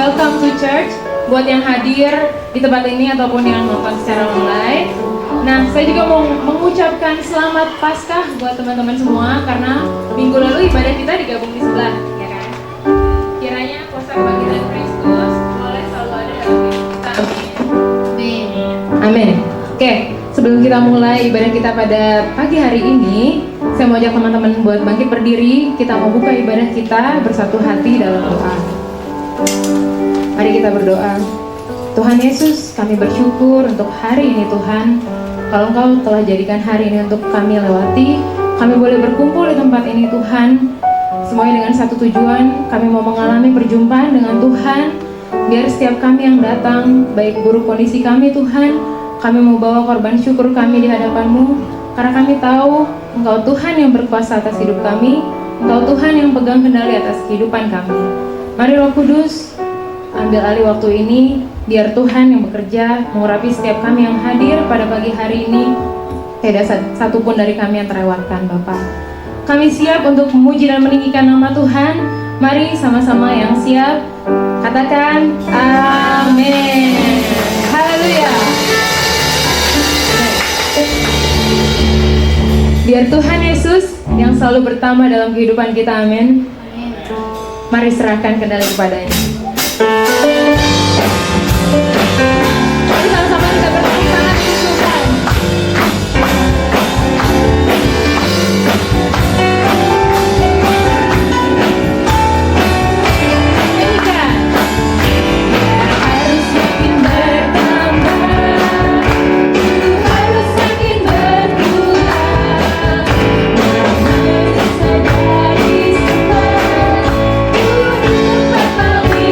welcome to church. Buat yang hadir di tempat ini ataupun yang nonton secara online. Nah, saya juga mau mengucapkan selamat Paskah buat teman-teman semua karena minggu lalu ibadah kita digabung di sebelah, ya kan? Kiranya kuasa kebangkitan Kristus boleh selalu ada dalam hidup kita. Amin. Amin. Oke, sebelum kita mulai ibadah kita pada pagi hari ini, saya mau ajak teman-teman buat bangkit berdiri. Kita mau buka ibadah kita bersatu hati dalam doa. Mari kita berdoa. Tuhan Yesus, kami bersyukur untuk hari ini Tuhan. Kalau Engkau telah jadikan hari ini untuk kami lewati, kami boleh berkumpul di tempat ini Tuhan. Semuanya dengan satu tujuan, kami mau mengalami perjumpaan dengan Tuhan. Biar setiap kami yang datang, baik buruk kondisi kami Tuhan, kami mau bawa korban syukur kami di hadapan-Mu. Karena kami tahu Engkau Tuhan yang berkuasa atas hidup kami, Engkau Tuhan yang pegang kendali atas kehidupan kami. Mari Roh Kudus, ambil alih waktu ini, biar Tuhan yang bekerja mengurapi setiap kami yang hadir pada pagi hari ini. Tidak ada satupun dari kami yang terlewatkan Bapa. Kami siap untuk memuji dan meninggikan nama Tuhan. Mari sama-sama yang siap katakan amin. Haleluya. Biar Tuhan Yesus yang selalu bertambah dalam kehidupan kita, amin. Mari serahkan kendali kepadanya. Mari sama-sama kita bertepuk tangan untuk Tuhan. Nyanyikan. Harus makin bertambah, harus makin berkurang. Menyesal dari semua, hidup berpaling.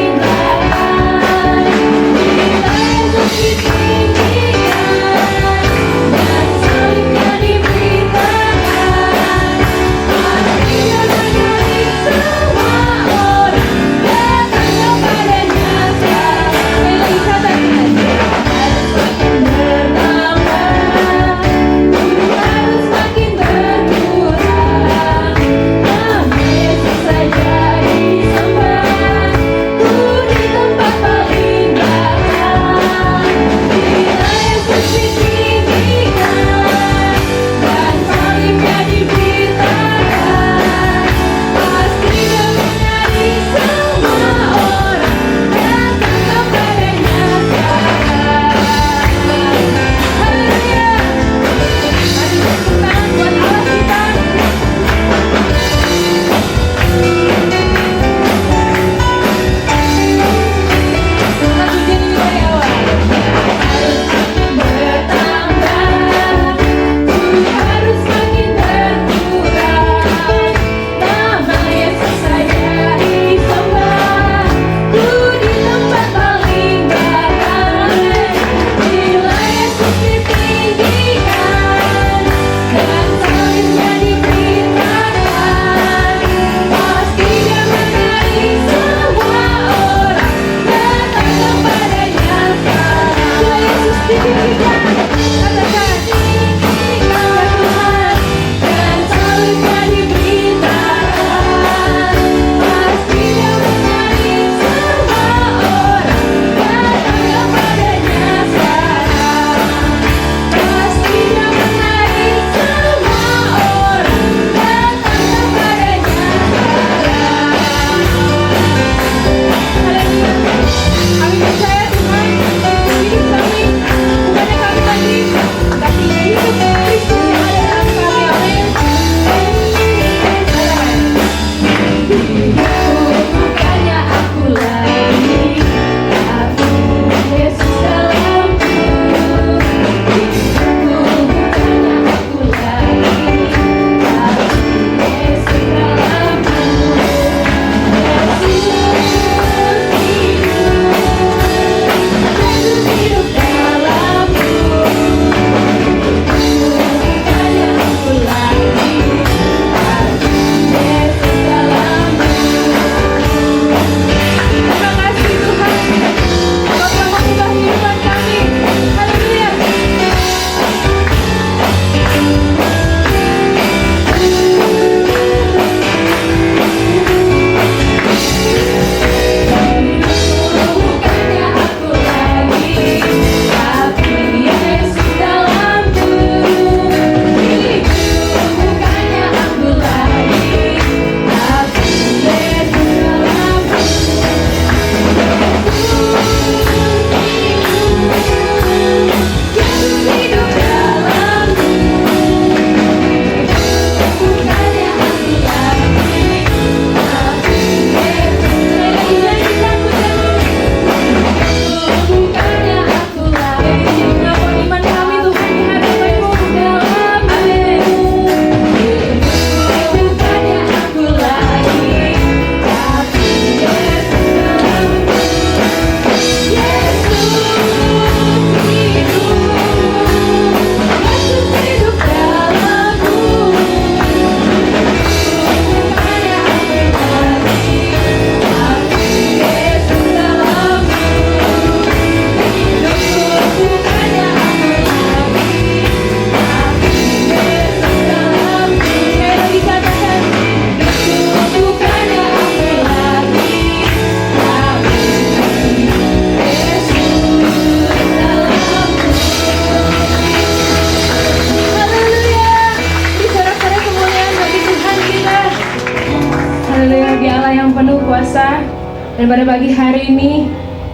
Dan pada pagi hari ini,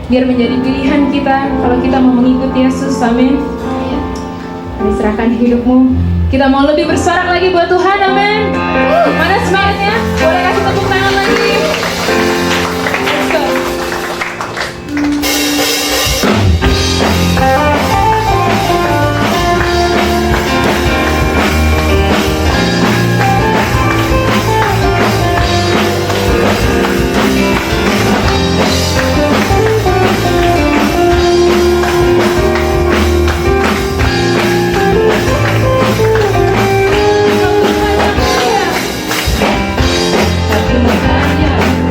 biar menjadi pilihan kita kalau kita mau mengikuti Yesus, amin. Mari serahkan hidupmu. Kita mau lebih bersorak lagi buat Tuhan, amin. Mana semangatnya? Boleh kasih tepuk tangan lagi. Let's go. Satu saja.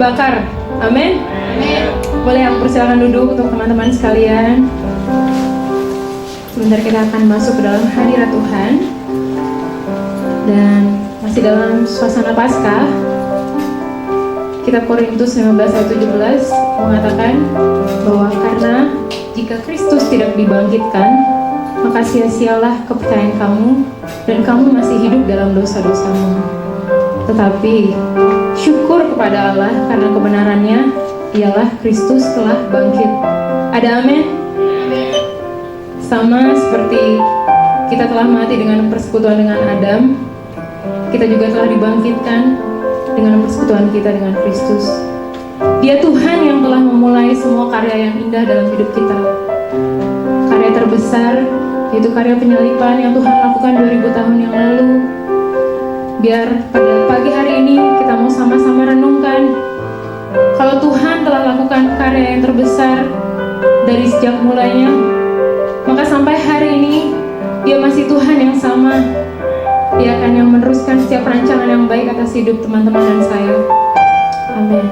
dibakar. Amin. Boleh aku persilakan duduk untuk teman-teman sekalian. Sebentar kita akan masuk ke dalam hadirat Tuhan. Dan masih dalam suasana Paskah. Kitab Korintus 15 ayat 17 mengatakan bahwa karena jika Kristus tidak dibangkitkan, maka sia-sialah kepercayaan kamu dan kamu masih hidup dalam dosa-dosamu. Tetapi syukur kepada Allah karena kebenarannya ialah Kristus telah bangkit. Ada amin? Sama seperti kita telah mati dengan persekutuan dengan Adam, kita juga telah dibangkitkan dengan persekutuan kita dengan Kristus. Dia Tuhan yang telah memulai semua karya yang indah dalam hidup kita. Karya terbesar yaitu karya penyaliban yang Tuhan lakukan 2000 tahun yang lalu. Biar pada pagi hari ini kita mau sama-sama renungkan kalau Tuhan telah lakukan karya yang terbesar dari sejak mulainya, maka sampai hari ini Dia masih Tuhan yang sama. Dia akan yang meneruskan setiap rancangan yang baik atas hidup teman-teman dan saya. Amin.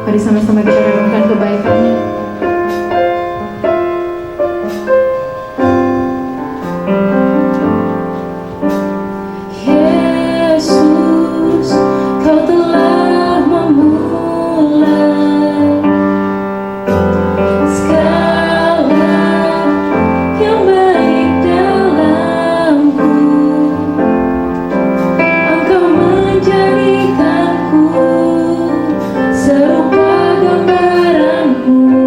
Mari sama-sama kita renungkan kebaikan-Nya. Yesus, Kau telah memulai segala yang baik dalamku. Engkau menjadikanku serupa gambaran-Mu.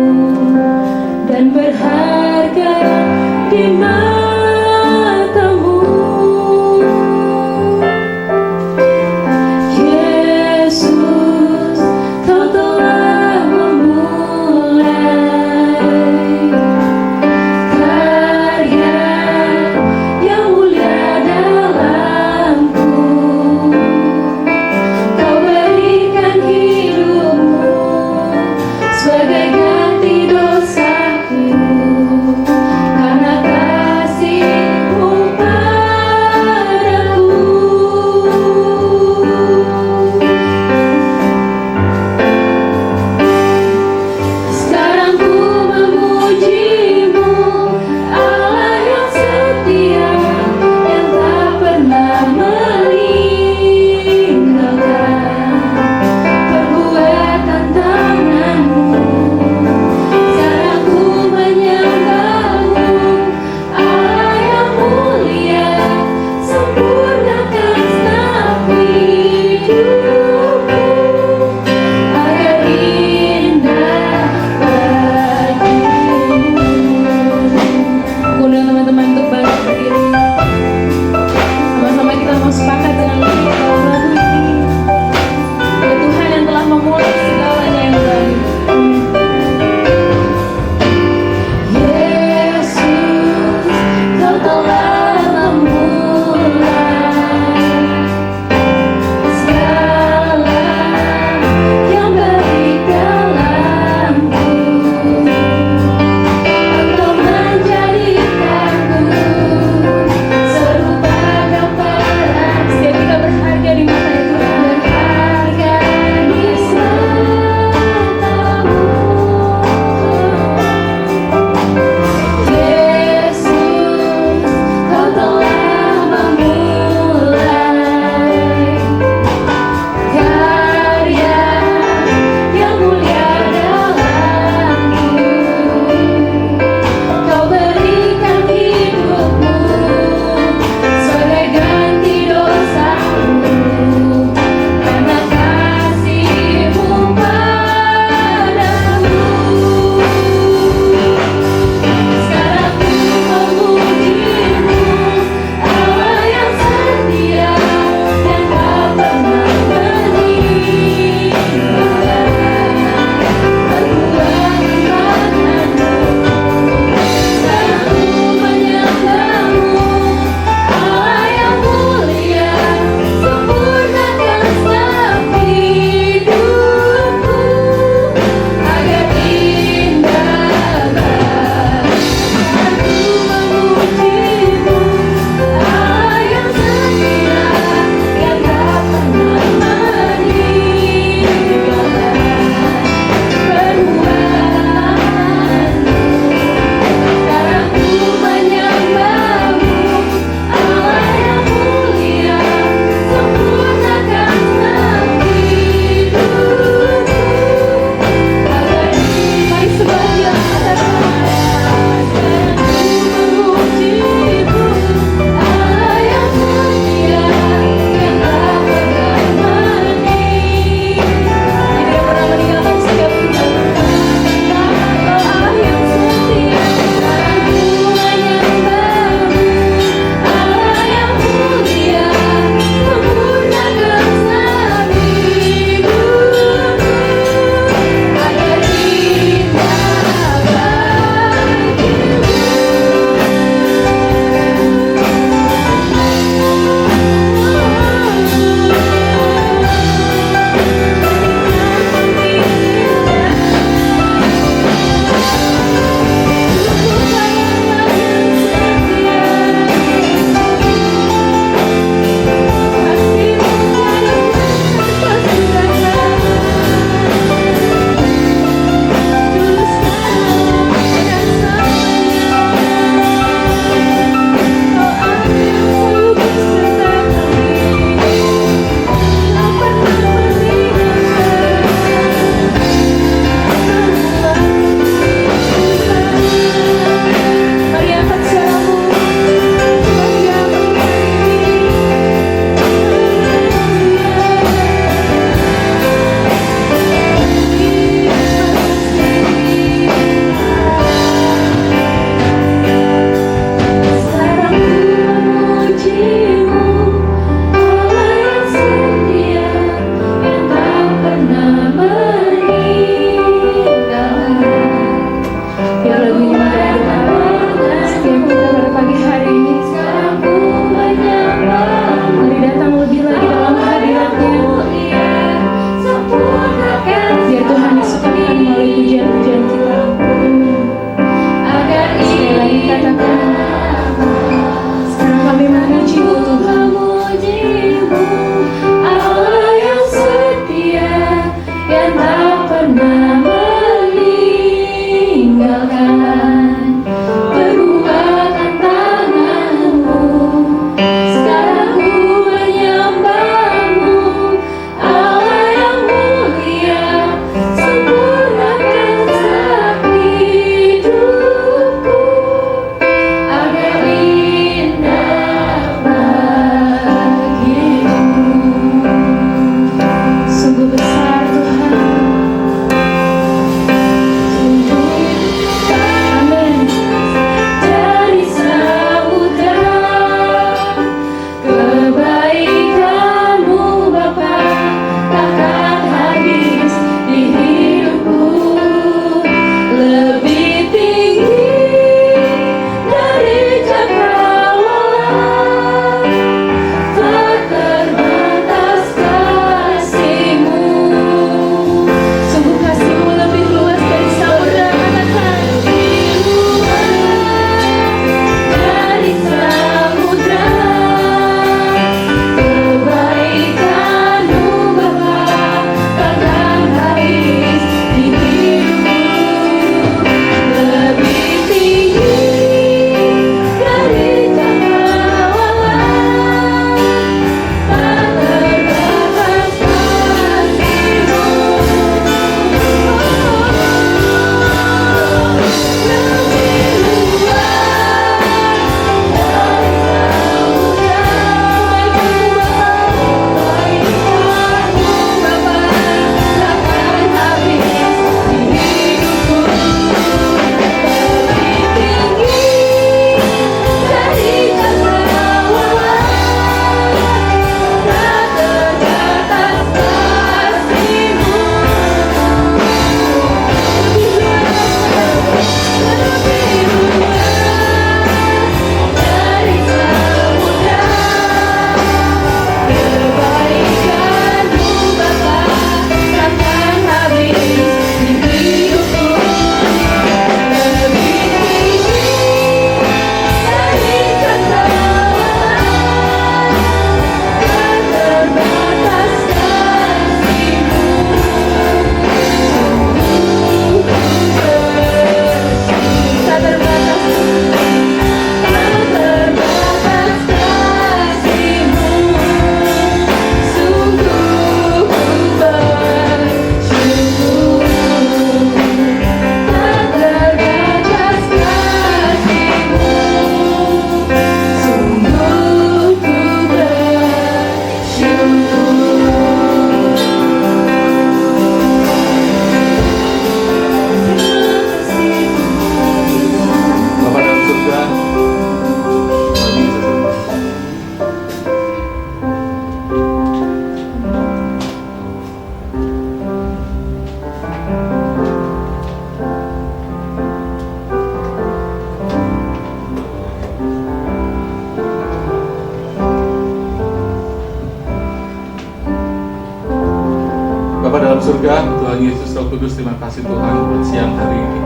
Roh Kudus, terima kasih Tuhan buat siang hari ini.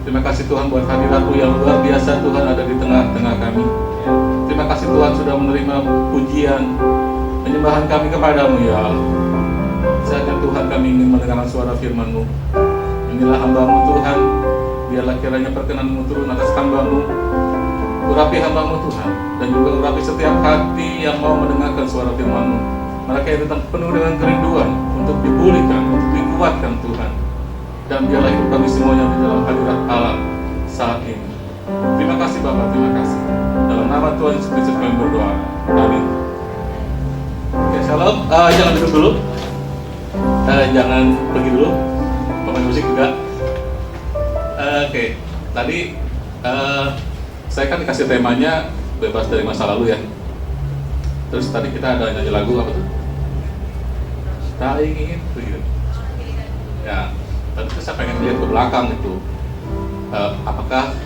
Terima kasih Tuhan buat hadirat-Mu yang luar biasa Tuhan ada di tengah-tengah kami. Terima kasih Tuhan sudah menerima pujian, penyembahan kami kepadamu ya Allah. Saatnya Tuhan kami ingin mendengarkan suara firman-Mu. Inilah hamba-Mu Tuhan, biarlah kiranya perkenan-Mu turun atas hamba-Mu. Urapi hamba-Mu Tuhan, dan juga urapi setiap hati yang mau mendengarkan suara firman-Mu. Mereka yang tetap penuh dengan kerinduan untuk dipulihkan, untuk dikuatkan Tuhan. Dan biarlah hidup kami semuanya di dalam hadirat Allah saat ini. Terima kasih Bapak, terima kasih. Dalam nama Tuhan Yesus Kristus kami berdoa. Amin. Oke, shalom. Jangan duduk dulu. Jangan pergi dulu. Pemain musik juga. Oke, tadi saya kan dikasih temanya bebas dari masa lalu ya. Terus tadi kita ada nyanyi lagu apa tuh? Tak ingin begitu. Ya, tapi saya pengen lihat ke belakang itu. Apakah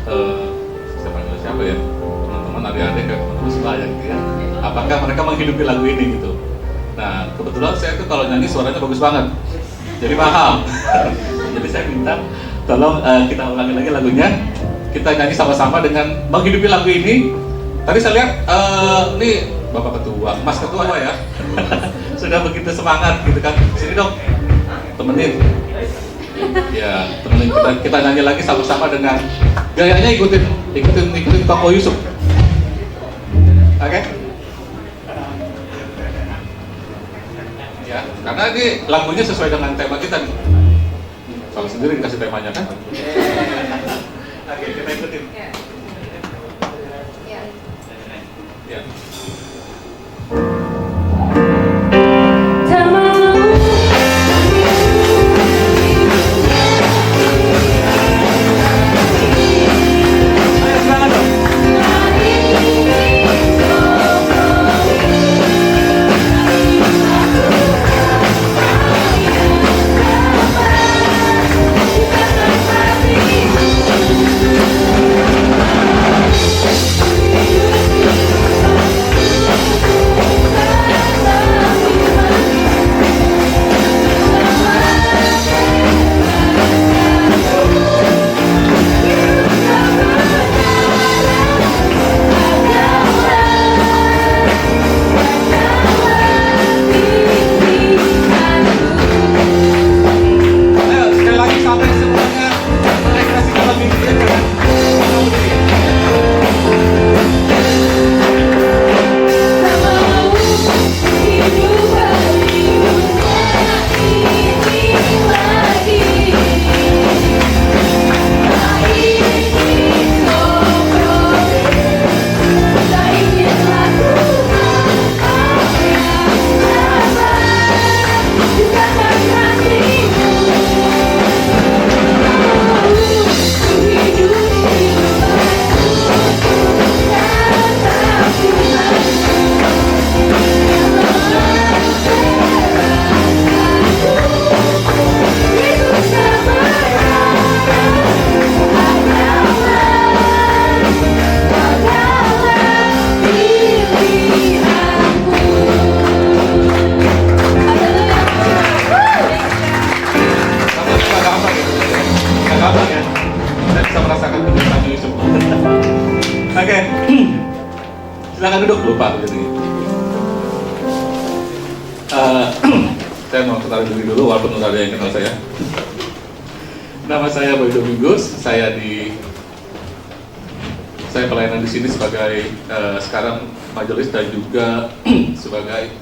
siapa ya? Teman-teman adik-adik kayak teman-teman sebaya gitu ya. Apakah mereka menghidupi lagu ini gitu? Nah, kebetulan saya tuh kalau nyanyi suaranya bagus banget. Jadi paham. Jadi saya minta tolong kita ulangi lagi lagunya. Kita nyanyi sama-sama dengan menghidupi lagu ini. Tadi saya lihat ini Bapak Ketua, Mas Ketua ya. Sudah begitu semangat gitu kan. Sini dong. Temenin. Ya, temenin kita nyanyi lagi sama-sama dengan gayanya ikutin Koko Yusuf. Oke? Ya, karena ini lagunya sesuai dengan tema kita nih. Kalau sendiri dikasih temanya kan? Oke, kita ikutin. Ya. Silakan duduk, lupa gitu. Saya mau kenalin diri dulu walaupun udah ada yang kenal saya. Nama saya Boy Domingus, saya pelayanan di sini sebagai sekarang majelis dan juga sebagai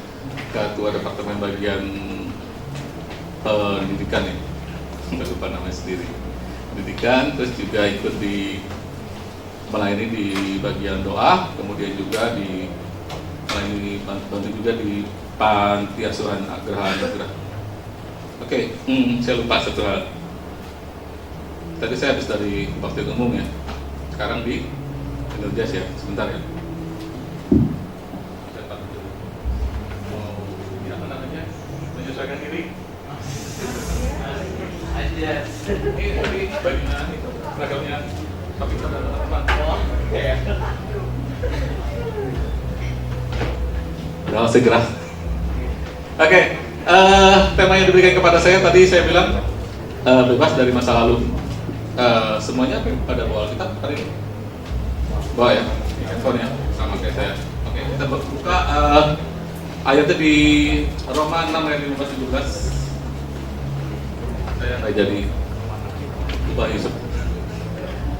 ketua departemen bagian pendidikan ya. Saya lupa namanya sendiri. Pendidikan, terus juga ikut di melayani di bagian doa, kemudian juga di melayani bantu juga di panti asuhan Agraha Anugerah. Oke, saya lupa satu hal. Tadi saya habis dari bakti umum ya. Sekarang di Enerjas ya, sebentar ya. Mau ya apa namanya? Menyesuaikan diri. Aja. Ini bagian itu seragamnya. Tapi kita ada teman-teman. Ya. Udah segera. Oke. Tema yang diberikan kepada saya tadi saya bilang bebas dari masa lalu. Semuanya pada bawa Alkitab hari ini? Bawa ya, handphone ya, sama kayak saya. Oke, kita buka ayatnya di Roma 6 ayat 15-17. Saya nggak jadi ubah Yusuf.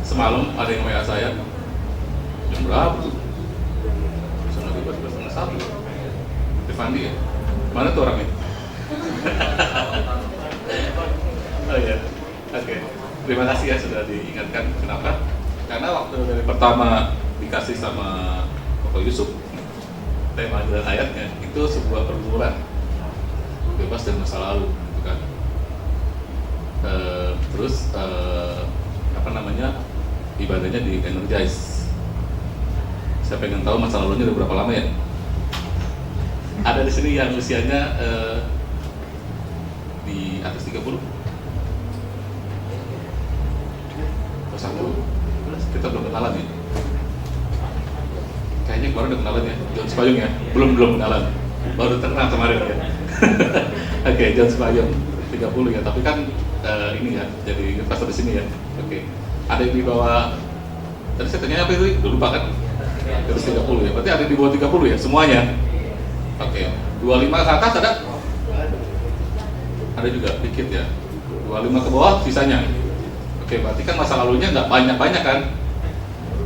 Semalam ada yang WA saya, jam berapa tuh? Sudah 12:30. Devandi ya? Mana tuh orangnya? Oh iya, oke. Terima kasih ya sudah diingatkan. Kenapa? Karena waktu dari pertama dikasih sama Bapak Yusuf, tema dan ayatnya itu sebuah pergumulan bebas dari masa lalu, gitu kan? Terus apa namanya, ibadahnya di energize. Saya pengen tahu masa lalunya udah berapa lama ya? Ada di sini yang usianya di atas 30? Kita belum kenalan ya? Kayaknya kemarin udah kenalan ya, John Spayung ya? Belum kenalan, baru terkenal kemarin ya. Oke, John Spayung 30 ya, tapi kan ini ya, jadi pastor di sini ya. Oke, ada yang di bawah, tadi saya tanya apa itu? Udah lupa kan? Terus 30 ya, berarti ada di bawah 30 ya, semuanya? Oke, 25 ke atas ada? Ada juga, dikit ya. 25 ke bawah, sisanya. Oke, berarti kan masa lalunya nggak banyak-banyak kan?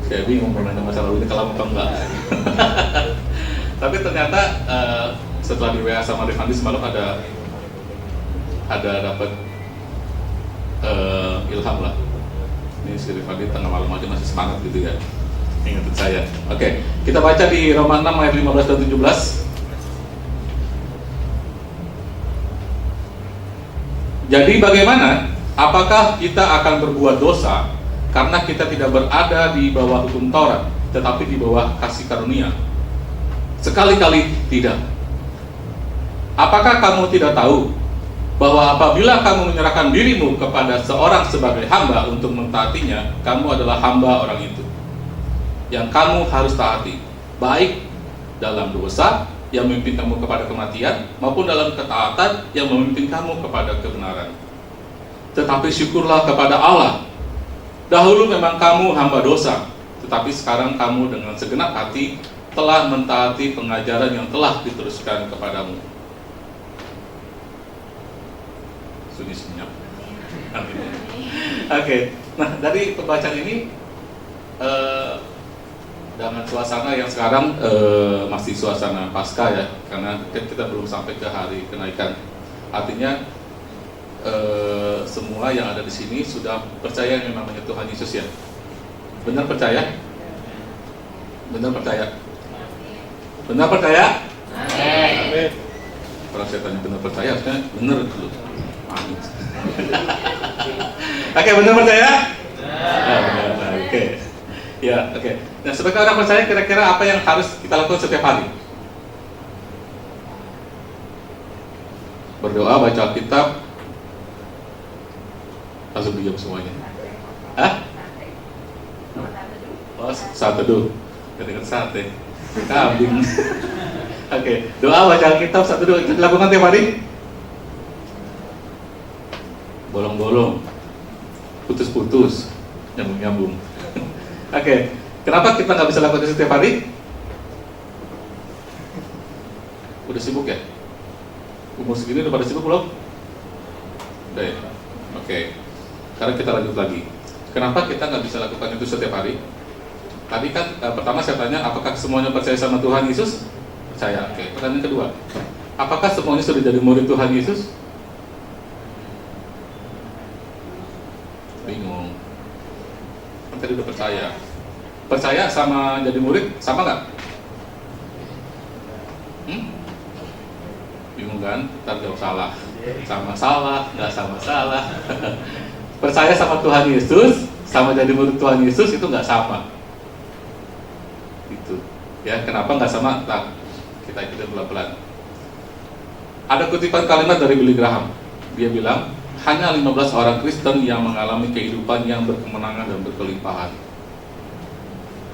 Saya bingung mau nanya masa lalunya kelam atau enggak. Tapi ternyata setelah di WA sama Devandi semalam ada dapat ilham lah. Ini si Devandi tengah malam aja masih semangat gitu ya, ingetin saya. Oke, kita baca di Roma 6 ayat 15 dan 17. Jadi bagaimana? Apakah kita akan berbuat dosa karena kita tidak berada di bawah hukum Taurat, tetapi di bawah kasih karunia? Sekali-kali tidak. Apakah kamu tidak tahu bahwa apabila kamu menyerahkan dirimu kepada seorang sebagai hamba untuk mentaatinya, kamu adalah hamba orang itu, yang kamu harus taati, baik dalam dosa yang memimpin kamu kepada kematian, maupun dalam ketaatan yang memimpin kamu kepada kebenaran. Tetapi syukurlah kepada Allah, dahulu memang kamu hamba dosa, tetapi sekarang kamu dengan segenap hati telah mentaati pengajaran yang telah diteruskan kepadamu. Sunyi senyap. Oke, nah dari pembacaan ini dengan suasana yang sekarang masih suasana pasca ya, karena kita belum sampai ke hari kenaikan. Artinya semua yang ada di sini sudah percaya yang namanya Tuhan Yesus ya. Benar percaya? Benar percaya? Benar percaya? Amin. Kalau saya tanya benar percaya, harusnya benar dulu. Amin. Oke, benar percaya? Oke. Ya, oke. Nah, sebagai orang percaya, kira-kira apa yang harus kita lakukan setiap hari? Berdoa, baca Alkitab, langsung diam semuanya. Hah? Oh, saat teduh. Kedengar sate. Kambing. Oke, doa, baca Alkitab, saat teduh. Lakukan tiap hari? Bolong-bolong, putus-putus, nyambung-nyambung. Oke, kenapa kita nggak bisa lakukan itu setiap hari? Udah sibuk ya? Umur segini udah pada sibuk belum? Udah ya? Oke. Sekarang kita lanjut lagi. Kenapa kita nggak bisa lakukan itu setiap hari? Tadi kan pertama saya tanya, apakah semuanya percaya sama Tuhan Yesus? Percaya. Oke. Pertanyaan kedua, apakah semuanya sudah jadi murid Tuhan Yesus? Bingung. Kan tadi udah percaya. Percaya sama jadi murid sama nggak? Bingung kan? Ntar jawab salah. Sama salah, nggak sama salah. Percaya sama Tuhan Yesus, sama jadi murid Tuhan Yesus itu nggak sama. Gitu. Ya, kenapa nggak sama? Nah, kita ikutin pelan-pelan. Ada kutipan kalimat dari Billy Graham. Dia bilang, hanya 15 orang Kristen yang mengalami kehidupan yang berkemenangan dan berkelimpahan.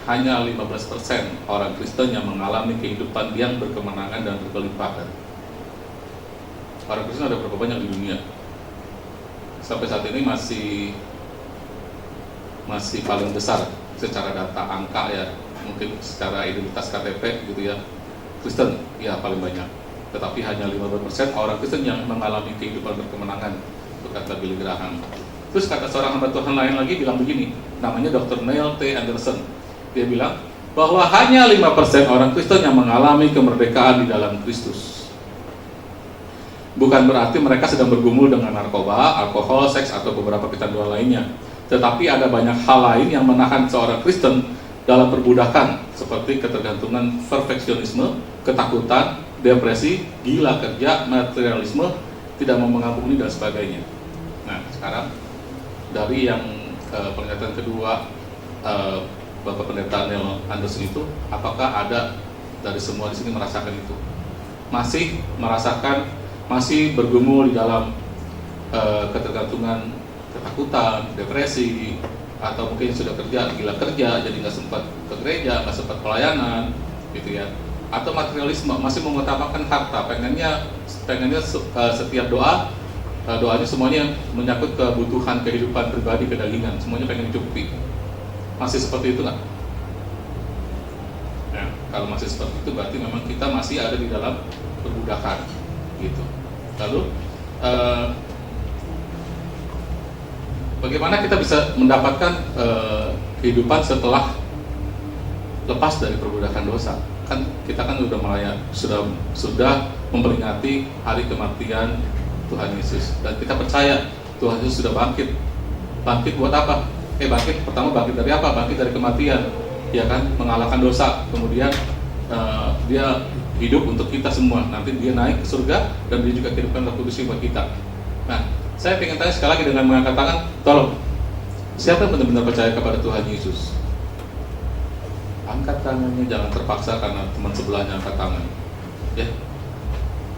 Hanya 15% orang Kristen yang mengalami kehidupan yang berkemenangan dan berkelimpahan. Orang Kristen ada berapa banyak di dunia? Sampai saat ini masih paling besar secara data angka ya, mungkin secara identitas KTP gitu ya, Kristen ya paling banyak. Tetapi hanya 15% orang Kristen yang mengalami kehidupan berkemenangan, kata Billy Graham. Terus kata seorang hamba Tuhan lain lagi bilang begini, namanya Dr. Neil T. Anderson. Dia bilang bahwa hanya 5% orang Kristen yang mengalami kemerdekaan di dalam Kristus. Bukan berarti mereka sedang bergumul dengan narkoba, alkohol, seks, atau beberapa kecanduan lainnya. Tetapi ada banyak hal lain yang menahan seorang Kristen dalam perbudakan, seperti ketergantungan, perfeksionisme, ketakutan, depresi, gila kerja, materialisme, tidak mau mengampuni dan sebagainya. Nah, sekarang dari yang pernyataan kedua Bapak Pendeta Neil Anderson itu, apakah ada dari semua di sini merasakan itu? Masih merasakan, masih bergumul di dalam ketergantungan, ketakutan, depresi, atau mungkin sudah kerja, gila kerja, jadi nggak sempat ke gereja, nggak sempat pelayanan, gitu ya? Atau materialisme, masih mengutamakan harta, pengennya setiap doanya semuanya menyangkut kebutuhan kehidupan pribadi, kedagingan, semuanya pengen dicukupi. Masih seperti itu nggak? Nah, kalau masih seperti itu berarti memang kita masih ada di dalam perbudakan, gitu. Lalu bagaimana kita bisa mendapatkan kehidupan setelah lepas dari perbudakan dosa? Kan kita kan sudah memperingati hari kematian Tuhan Yesus, dan kita percaya Tuhan Yesus sudah bangkit. Bangkit buat apa? Pertama bangkit dari apa? Bangkit dari kematian, ya kan? Mengalahkan dosa. Kemudian dia hidup untuk kita semua. Nanti dia naik ke surga dan dia juga kirimkan Roh Kudus buat kita. Nah, saya ingin tanya sekali lagi dengan mengangkat tangan, tolong, siapa yang benar-benar percaya kepada Tuhan Yesus? Angkat tangannya, jangan terpaksa karena teman sebelahnya angkat tangan. Ya,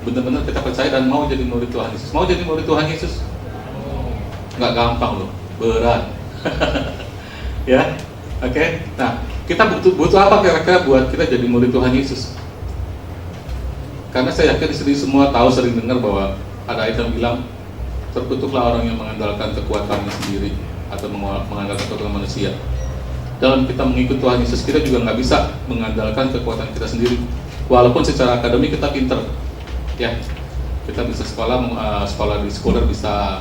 benar-benar kita percaya dan mau jadi murid Tuhan Yesus. Mau jadi murid Tuhan Yesus? Nggak gampang loh, berat. Ya, oke. Nah, kita butuh apa kira-kira buat kita jadi murid Tuhan Yesus? Karena saya yakin di sini semua tahu, sering dengar bahwa ada ayat yang bilang, terkutuklah orang yang mengandalkan kekuatannya sendiri atau mengandalkan kekuatan manusia. Dalam kita mengikut Tuhan Yesus, kita juga nggak bisa mengandalkan kekuatan kita sendiri. Walaupun secara akademik kita pinter, ya, kita bisa sekolah di sekolah bisa,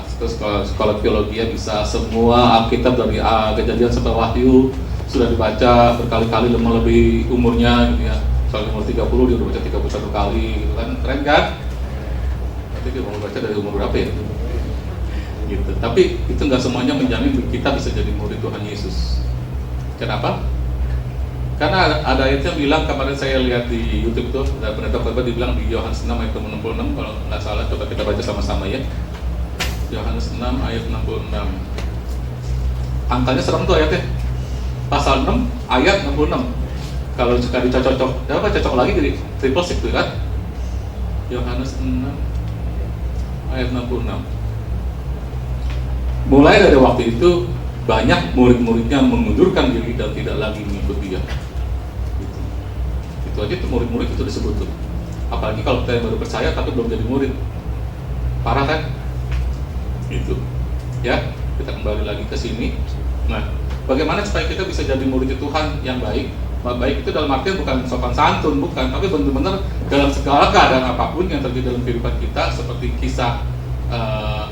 sekolah teologi bisa, semua Alkitab dari Kejadian sampai Wahyu sudah dibaca berkali-kali, lebih umurnya, gitu ya. Soal umur 30 dia udah baca 31 kali, gitu kan, keren kan? Tapi dia mau baca dari umur berapa ya? Gitu. Tapi itu nggak semuanya menjamin kita bisa jadi murid Tuhan Yesus. Kenapa? Karena ada ayat yang bilang, kemarin saya lihat di YouTube tuh, ada pendeta khotbah dibilang di Yohanes 6 ayat 66, kalau nggak salah, coba kita baca sama-sama ya. Yohanes 6 ayat 66. Angkanya serem tuh ayatnya. Pasal 6 ayat 66. Kalau suka dicocok, apa cocok lagi jadi triple six tuh kan? Yohanes 6 ayat 66. Mulai dari waktu itu banyak murid-muridnya mengundurkan diri dan tidak lagi mengikuti dia. Itu aja tuh murid-murid itu disebut tuh. Apalagi kalau kita baru percaya tapi belum jadi murid, parah kan? Itu. Ya, kita kembali lagi ke sini. Nah, bagaimana supaya kita bisa jadi murid Tuhan yang baik? Baik itu dalam artian bukan sopan santun, bukan, tapi benar-benar dalam segala keadaan apapun yang terjadi dalam kehidupan kita, seperti kisah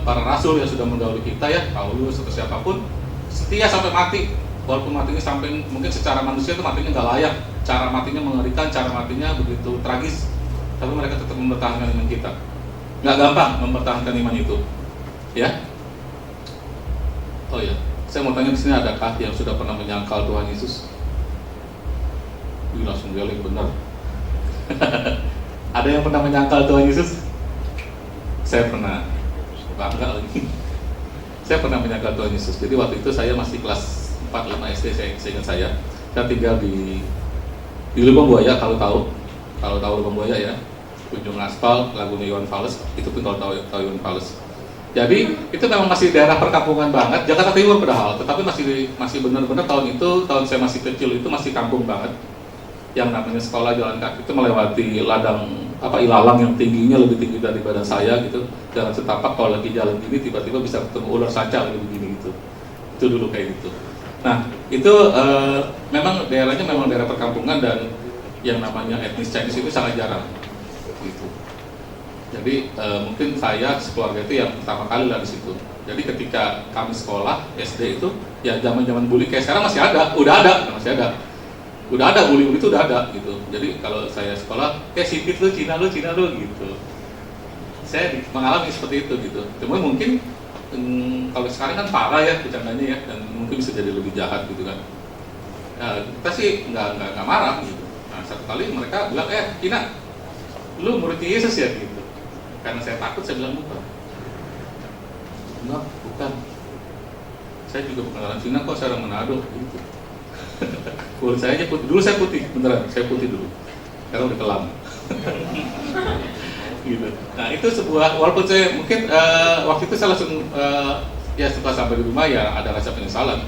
para rasul yang sudah mendahului kita ya, Paulus atau siapapun, setia sampai mati, walaupun matinya sampai mungkin secara manusia itu matinya nggak layak, cara matinya mengerikan, cara matinya begitu tragis, tapi mereka tetap mempertahankan iman kita. Nggak gampang mempertahankan iman itu, ya. Oh ya, saya mau tanya di sini, adakah yang sudah pernah menyangkal Tuhan Yesus? Langsung geleng benar. Ada yang pernah menyangkal Tuhan Yesus? Saya pernah. Bangga lagi. Saya pernah menyangkal Tuhan Yesus. Jadi waktu itu saya masih kelas 4-5 SD, saya ingat saya tinggal di Lubang Buaya, kalau tahu Lubang Buaya ya, ujung aspal, lagunya Iwan Fals, itu pun kalau tahu Iwan Fals. Jadi itu memang masih daerah perkampungan banget, Jakarta Timur padahal, tetapi masih benar-benar tahun saya masih kecil itu masih kampung banget. Yang namanya sekolah jalan kaki itu melewati ladang ilalang yang tingginya lebih tinggi daripada saya gitu. Jalan setapak kalau lagi jalan gini tiba-tiba bisa ketemu ular sanca lagi begini gitu. Itu dulu kayak gitu. Nah itu memang daerahnya memang daerah perkampungan dan yang namanya etnis Chinese itu sangat jarang gitu. Jadi mungkin saya sekeluarga itu yang pertama kali lah di situ. Jadi ketika kami sekolah SD itu ya zaman bully kayak sekarang masih ada, masih ada. Udah ada bully itu udah ada gitu. Jadi kalau saya sekolah kayak sipit lu Cina lu gitu. Saya mengalami seperti itu gitu. Cuma mungkin kalau sekarang kan parah ya bercandanya ya, dan mungkin bisa jadi lebih jahat gitu kan. Kita sih nggak marah gitu. Nah satu kali mereka bilang Cina, lu muridnya Yesus ya gitu. Karena saya takut saya bilang bukan. Enggak, bukan. Saya juga bukan orang Cina kok, saya orang Manado gitu. Kulit saya aja putih, dulu saya putih, beneran, saya putih dulu. Sekarang udah kelam. Gitu. Nah itu sebuah, walaupun saya mungkin waktu itu saya langsung ya setelah sampai di rumah ya ada rasa penyesalan.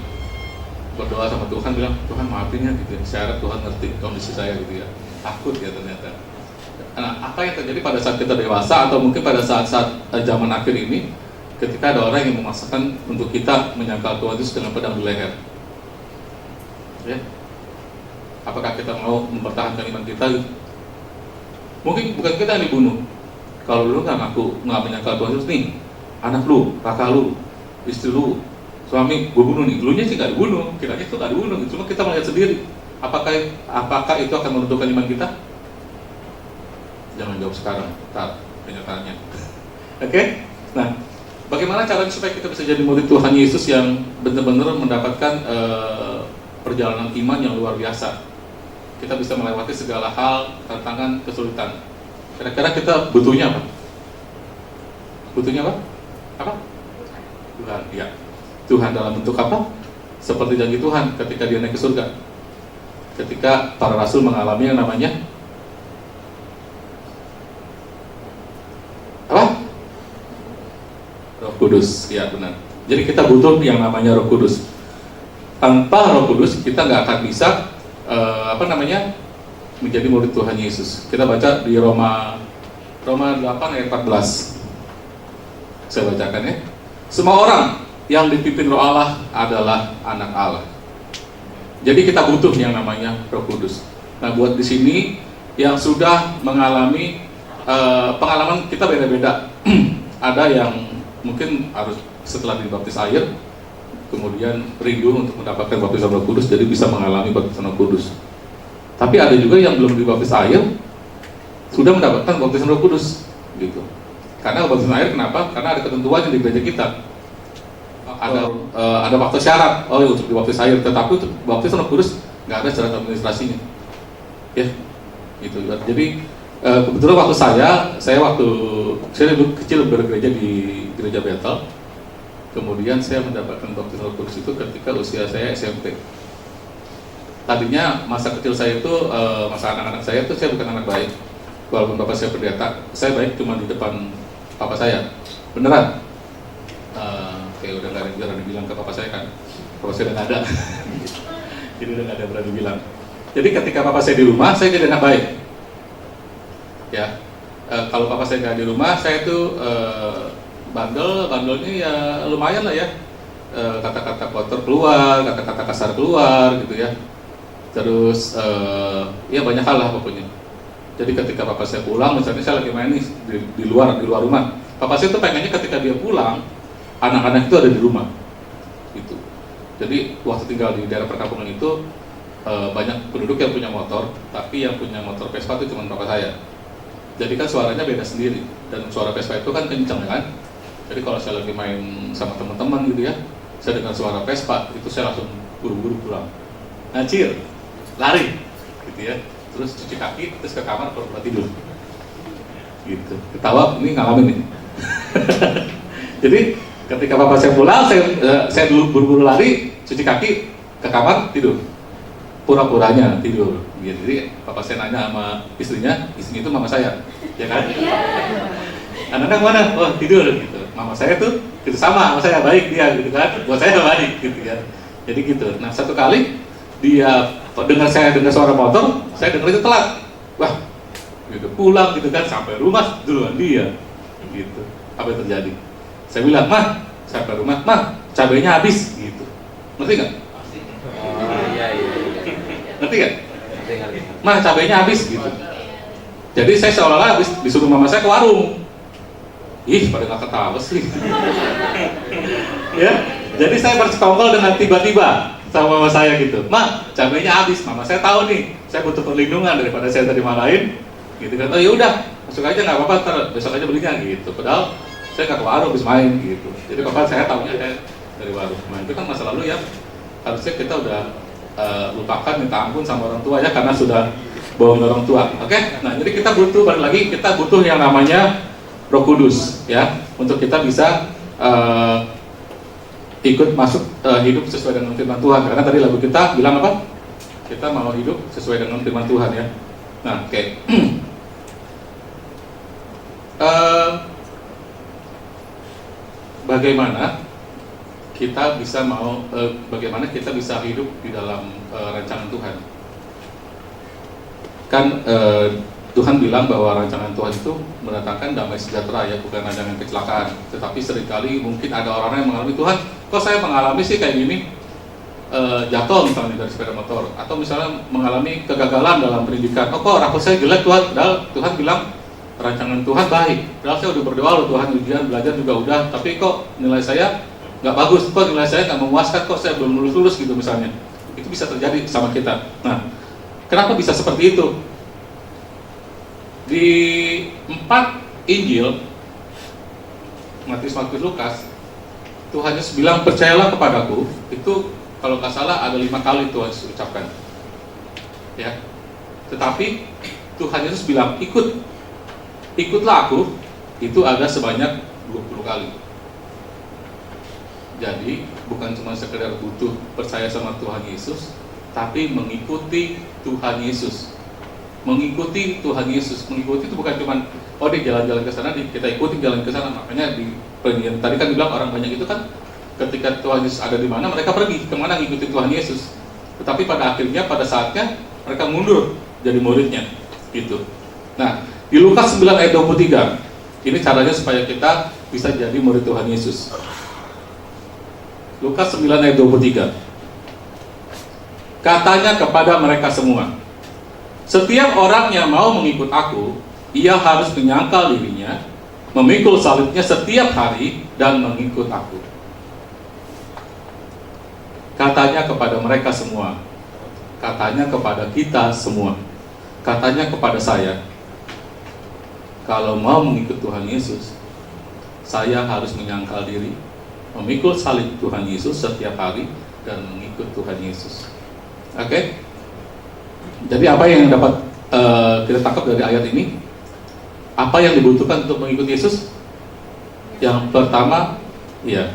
Berdoa sama Tuhan, bilang Tuhan maafin ya gitu. Saya harap Tuhan ngerti kondisi saya gitu ya. Takut ya ternyata. Nah apa yang terjadi pada saat kita dewasa atau mungkin pada saat-saat zaman akhir ini, ketika ada orang yang memaksakan untuk kita menyangkal Tuhan Yesus dengan pedang di leher. Ya. Apakah kita mau mempertahankan iman kita? Mungkin bukan kita yang dibunuh. Kalau lu nggak menyangkal Tuhan Yesus nih, anak lu, kakak lu, istri lu, suami, gue bunuh nih. Lunya sih nggak dibunuh, kiranya itu nggak dibunuh. Cuma kita melihat sendiri. Apakah itu akan menentukan iman kita? Jangan jawab sekarang, tar kenyataannya. Oke? Nah, bagaimana caranya supaya kita bisa jadi murid Tuhan Yesus yang benar-benar mendapatkan perjalanan iman yang luar biasa? Kita bisa melewati segala hal, tantangan, kesulitan. Kira-kira kita butuhnya apa? Butuhnya apa? Apa? Tuhan, ya. Tuhan dalam bentuk apa? Seperti janji Tuhan ketika dia naik ke surga. Ketika para rasul mengalami yang namanya apa? Roh Kudus, ya benar. Jadi kita butuh yang namanya Roh Kudus. Tanpa Roh Kudus kita nggak akan bisa menjadi murid Tuhan Yesus. Kita baca di Roma 8 ayat 14. Saya bacakan ya. Semua orang yang dipimpin Roh Allah adalah anak Allah. Jadi kita butuh yang namanya Roh Kudus. Nah, buat di sini yang sudah mengalami pengalaman kita beda-beda. Ada yang mungkin harus setelah dibaptis air, kemudian rindu untuk mendapatkan baptisan Roh Kudus, jadi bisa mengalami baptisan Roh Kudus. Tapi ada juga yang belum dibaptis air, sudah mendapatkan baptisan Roh Kudus, gitu. Karena baptisan air kenapa? Karena ada ketentuan di gereja kita. Ada waktu syarat untuk dibaptis air, tetapi untuk baptisan Roh Kudus nggak ada syarat administrasinya. Ya, gitu. Jadi kebetulan waktu saya dulu kecil bergereja di gereja Bethel. Kemudian saya mendapatkan baptisan Roh Kudus itu ketika usia saya SMP. Tadinya masa kecil saya itu, masa anak-anak saya itu saya bukan anak baik. Walaupun bapak saya pendeta, saya baik cuma di depan papa saya. Beneran. Kayak udah nggak ada berani bilang ke papa saya kan. Papa saya udah nggak ada. Jadi udah nggak ada berani bilang. Jadi ketika papa saya di rumah, saya jadi anak baik. Ya, kalau papa saya nggak di rumah, saya tuh bandelnya ya lumayan lah ya, kata-kata kotor keluar, kata-kata kasar keluar gitu ya, terus ya banyak hal lah pokoknya. Jadi ketika papa saya pulang, misalnya saya lagi main nih di luar rumah, papa saya tuh pengennya ketika dia pulang, anak-anak itu ada di rumah gitu. Jadi waktu tinggal di daerah perkampungan itu banyak penduduk yang punya motor, tapi yang punya motor Vespa itu cuma papa saya. Jadi kan suaranya beda sendiri, dan suara Vespa itu kan kenceng kan. Jadi kalau saya lagi main sama teman-teman gitu ya, saya dengar suara Vespa, itu saya langsung buru-buru pulang. Ngacir, lari, gitu ya. Terus cuci kaki, terus ke kamar, pura-pura tidur. Gitu. Ketawa, ini ngalamin nih. Jadi ketika papa saya pulang, saya dulu buru-buru lari, cuci kaki, ke kamar, tidur. Pura-puranya tidur. Jadi papa saya nanya sama istrinya itu mama saya, ya kan? Anak-anak mana? Oh tidur gitu. Mama saya tuh gitu sama saya, baik dia gitu kan. Buat saya baik gitu ya. Jadi gitu. Nah satu kali dia dengar suara motor, saya dengar itu telat. Wah, gitu. Pulang gitu kan, sampai rumah duluan dia, gitu. Apa yang terjadi? Saya bilang, "Mah, sampai rumah, Mah, cabenya habis," gitu. Ngerti nggak? Oh iya. Ngerti nggak? "Mah, cabenya habis," gitu. Jadi saya seolah-olah habis disuruh mama saya ke warung. Ih, pada nggak ketawa sih. Ya, jadi saya bersekongkol dengan tiba-tiba sama mama saya gitu. "Ma, cabenya habis." Mama saya tahu nih, saya butuh perlindungan daripada saya tadi marahin. Gitu kan? "Oh ya udah, masuk aja nggak apa-apa, ntar besok aja belinya," gitu. Padahal saya nggak ke warung habis main gitu. Jadi papa saya tahunya saya dari warung. Nah, itu kan masa lalu ya. Harusnya kita udah lupakan, minta ampun sama orang tua ya, karena sudah bohong orang tua. Oke? Nah, jadi kita butuh, balik lagi, kita butuh yang namanya Roh Kudus ya, untuk kita bisa ikut masuk hidup sesuai dengan firman Tuhan. Karena tadi lagu kita bilang apa? Kita mau hidup sesuai dengan firman Tuhan ya. Nah, oke. Bagaimana kita bisa bagaimana kita bisa hidup di dalam rancangan Tuhan? Kan Tuhan bilang bahwa rancangan Tuhan itu mendatangkan damai sejahtera ya, bukan rancangan kecelakaan. Tetapi seringkali mungkin ada orang yang mengalami, "Tuhan, kok saya mengalami sih kayak gini?" Jatuh misalnya dari sepeda motor, atau misalnya mengalami kegagalan dalam pendidikan. "Oh, kok rapor saya jelek Tuhan?" Padahal Tuhan bilang rancangan Tuhan baik. Padahal saya udah berdoa loh Tuhan, ujian, belajar juga udah, tapi kok nilai saya nggak bagus, kok nilai saya nggak memuaskan, kok saya belum lulus gitu misalnya. Itu bisa terjadi sama kita. Nah, kenapa bisa seperti itu? Di 4 Injil, Matius, Markus, Lukas, Tuhan Yesus bilang, "Percayalah kepadaku." Itu kalau nggak salah ada 5 kali Tuhan Yesus ucapkan ya. Tetapi Tuhan Yesus bilang, ikutlah aku, itu ada sebanyak 20 kali. Jadi bukan cuma sekedar butuh percaya sama Tuhan Yesus, tapi mengikuti Tuhan Yesus. Mengikuti Tuhan Yesus, mengikuti itu bukan cuma dia jalan-jalan ke sana, kita ikuti jalan ke sana. Makanya tadi kan bilang orang banyak itu kan ketika Tuhan Yesus ada di mana, mereka pergi kemana ngikuti Tuhan Yesus. Tetapi pada akhirnya, pada saatnya mereka mundur jadi muridnya, gitu. Nah, di Lukas 9 ayat 23, ini caranya supaya kita bisa jadi murid Tuhan Yesus. Lukas 9 ayat 23. Katanya kepada mereka semua, "Setiap orang yang mau mengikut aku, ia harus menyangkal dirinya, memikul salibnya setiap hari, dan mengikut aku." Katanya kepada mereka semua, katanya kepada kita semua, katanya kepada saya, kalau mau mengikut Tuhan Yesus, saya harus menyangkal diri, memikul salib Tuhan Yesus setiap hari, dan mengikut Tuhan Yesus. Oke? Jadi apa yang dapat kita tangkap dari ayat ini? Apa yang dibutuhkan untuk mengikuti Yesus? Yang pertama, ya,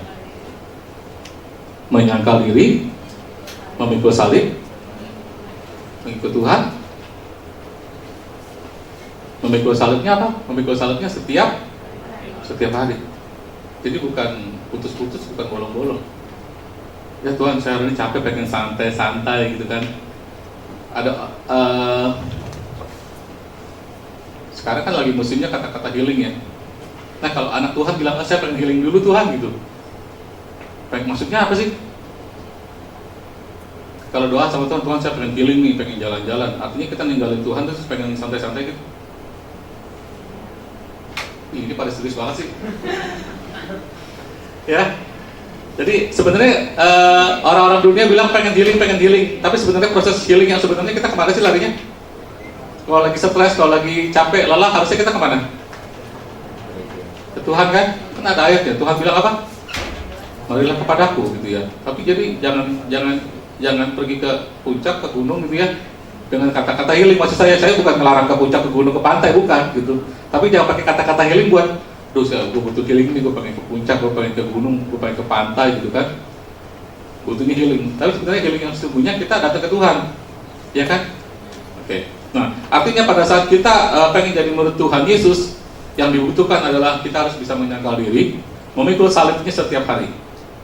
menyangkal diri, memikul salib, mengikut Tuhan. Memikul salibnya apa? Memikul salibnya setiap hari. Jadi bukan putus-putus, bukan bolong-bolong. Ya Tuhan, saya hari ini capek, pengen santai-santai gitu kan. Ada sekarang kan lagi musimnya kata-kata healing ya. Nah, kalau anak Tuhan bilang, "Saya pengen healing dulu Tuhan," gitu. Maksudnya apa sih? Kalau doa sama Tuhan, "Tuhan, saya pengen healing nih, pengen jalan-jalan." Artinya kita ninggalin Tuhan terus pengen santai-santai gitu. Ini pada serius banget sih. Ya. Jadi sebenarnya orang-orang dunia bilang pengen healing, tapi sebenarnya proses healing yang sebenarnya kita kemana sih larinya? Kalau lagi stres, kalau lagi capek, lelah, harusnya kita kemana? Ke Tuhan kan? Kan ada ayatnya, Tuhan bilang apa? "Marilah kepadaku," gitu ya. Tapi jadi jangan pergi ke puncak, ke gunung gitu ya, dengan kata-kata healing. Maksud saya bukan melarang ke puncak, ke gunung, ke pantai, bukan gitu. Tapi jangan pakai kata-kata healing buat, "Duh, gue butuh healing nih, gue pengen ke puncak, gue pengen ke gunung, gue pengen ke pantai," gitu kan. Butuhnya healing. Tapi sebenarnya healing yang sesungguhnya kita datang ke Tuhan, ya kan? Oke. Nah, artinya pada saat kita pengen jadi murid Tuhan Yesus, yang dibutuhkan adalah kita harus bisa menyangkal diri, memikul salibnya setiap hari,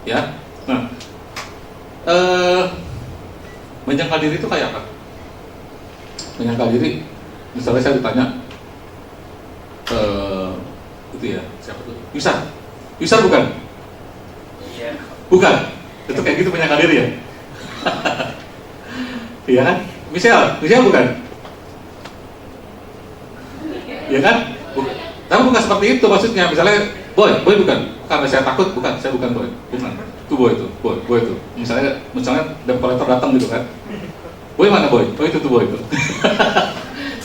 ya. Nah, menyangkal diri itu kayak apa? Menyangkal diri, misalnya saya ditanya, itu ya, siapa tuh? Yusar bukan? Iya. Bukan. Itu kayak gitu menyangkal diri ya. Iya kan? Michelle bukan? Iya kan? Tapi bukan seperti itu maksudnya. Misalnya Boy bukan. Karena saya takut, bukan. Saya bukan Boy. Bukan. Itu Boy itu. Misalnya debt collector datang gitu kan. Boy mana Boy? Oh itu tuh Boy itu.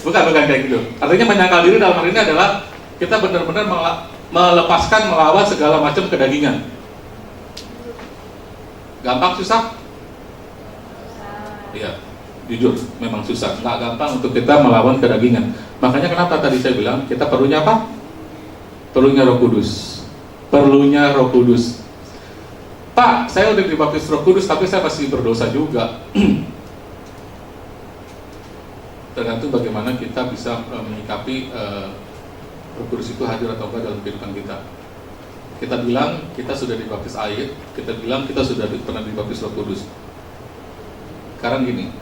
bukan kayak gitu. Artinya menyangkal diri dalam hal ini adalah kita benar-benar melepaskan, melawan segala macam kedagingan. Gampang susah? Iya, jujur memang susah. Nggak gampang untuk kita melawan kedagingan. Makanya kenapa tadi saya bilang kita perlunya apa? Perlunya Roh Kudus. Perlunya Roh Kudus. Pak, saya udah dibaptis Roh Kudus tapi saya masih berdosa juga. Tergantung bagaimana kita bisa menyikapi Roh Kudus itu hadir atau enggak dalam kehidupan kita. Kita bilang kita sudah dibaptis air, kita bilang kita sudah pernah dibaptis Roh Kudus. Sekarang gini,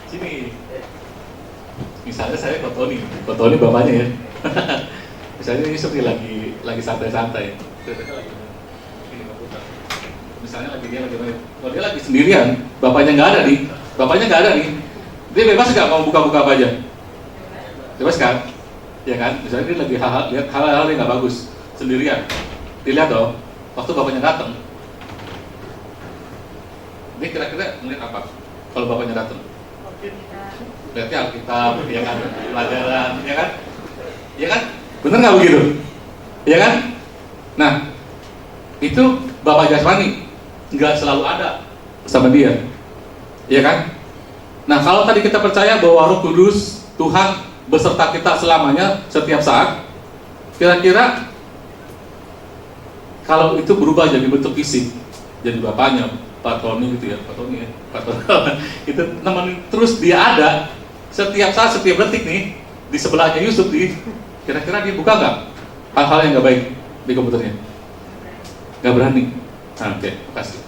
sini, misalnya saya Kotoni bapaknya ya. Misalnya ini seperti lagi santai-santai. Misalnya dia lagi main, kalau dia lagi sendirian, bapaknya nggak ada nih, dia bebas nggak mau buka-buka apa aja? Bebas kan? Ya kan? Misalnya dia lagi lihat hal-hal yang nggak bagus sendirian, dilihat dong. Waktu bapaknya datang, dia kira-kira melihat apa? Kalau bapaknya datang, berarti Alkitab, ya kan? Pelajaran, ya kan? Ya kan? Bener nggak begitu? Ya kan? Nah, itu bapak jasmani nggak selalu ada sama dia, ya kan? Nah, kalau tadi kita percaya bahwa Roh Kudus Tuhan beserta kita selamanya setiap saat, kira-kira kalau itu berubah jadi bentuk fisik, jadi bapaknya Pak Tony gitu ya, Pak Tony itu nemenin terus dia ada setiap saat, setiap detik nih di sebelahnya Yusuf nih, kira-kira dia buka nggak hal-hal yang nggak baik di komputernya? Nggak berani. Nah, oke, makasih.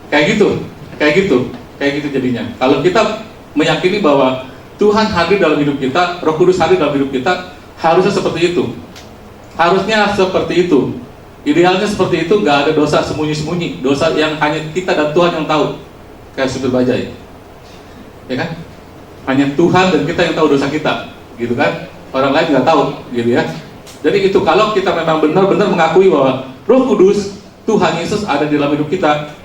Kayak gitu jadinya. Kalau kita meyakini bahwa Tuhan hadir dalam hidup kita, Roh Kudus hadir dalam hidup kita, harusnya seperti itu. Idealnya seperti itu, nggak ada dosa sembunyi-sembunyi, dosa yang hanya kita dan Tuhan yang tahu. Kayak supir bajai, ya kan? Hanya Tuhan dan kita yang tahu dosa kita, gitu kan? Orang lain nggak tahu, gitu ya. Jadi itu kalau kita memang benar-benar mengakui bahwa Roh Kudus, Tuhan Yesus ada di dalam hidup kita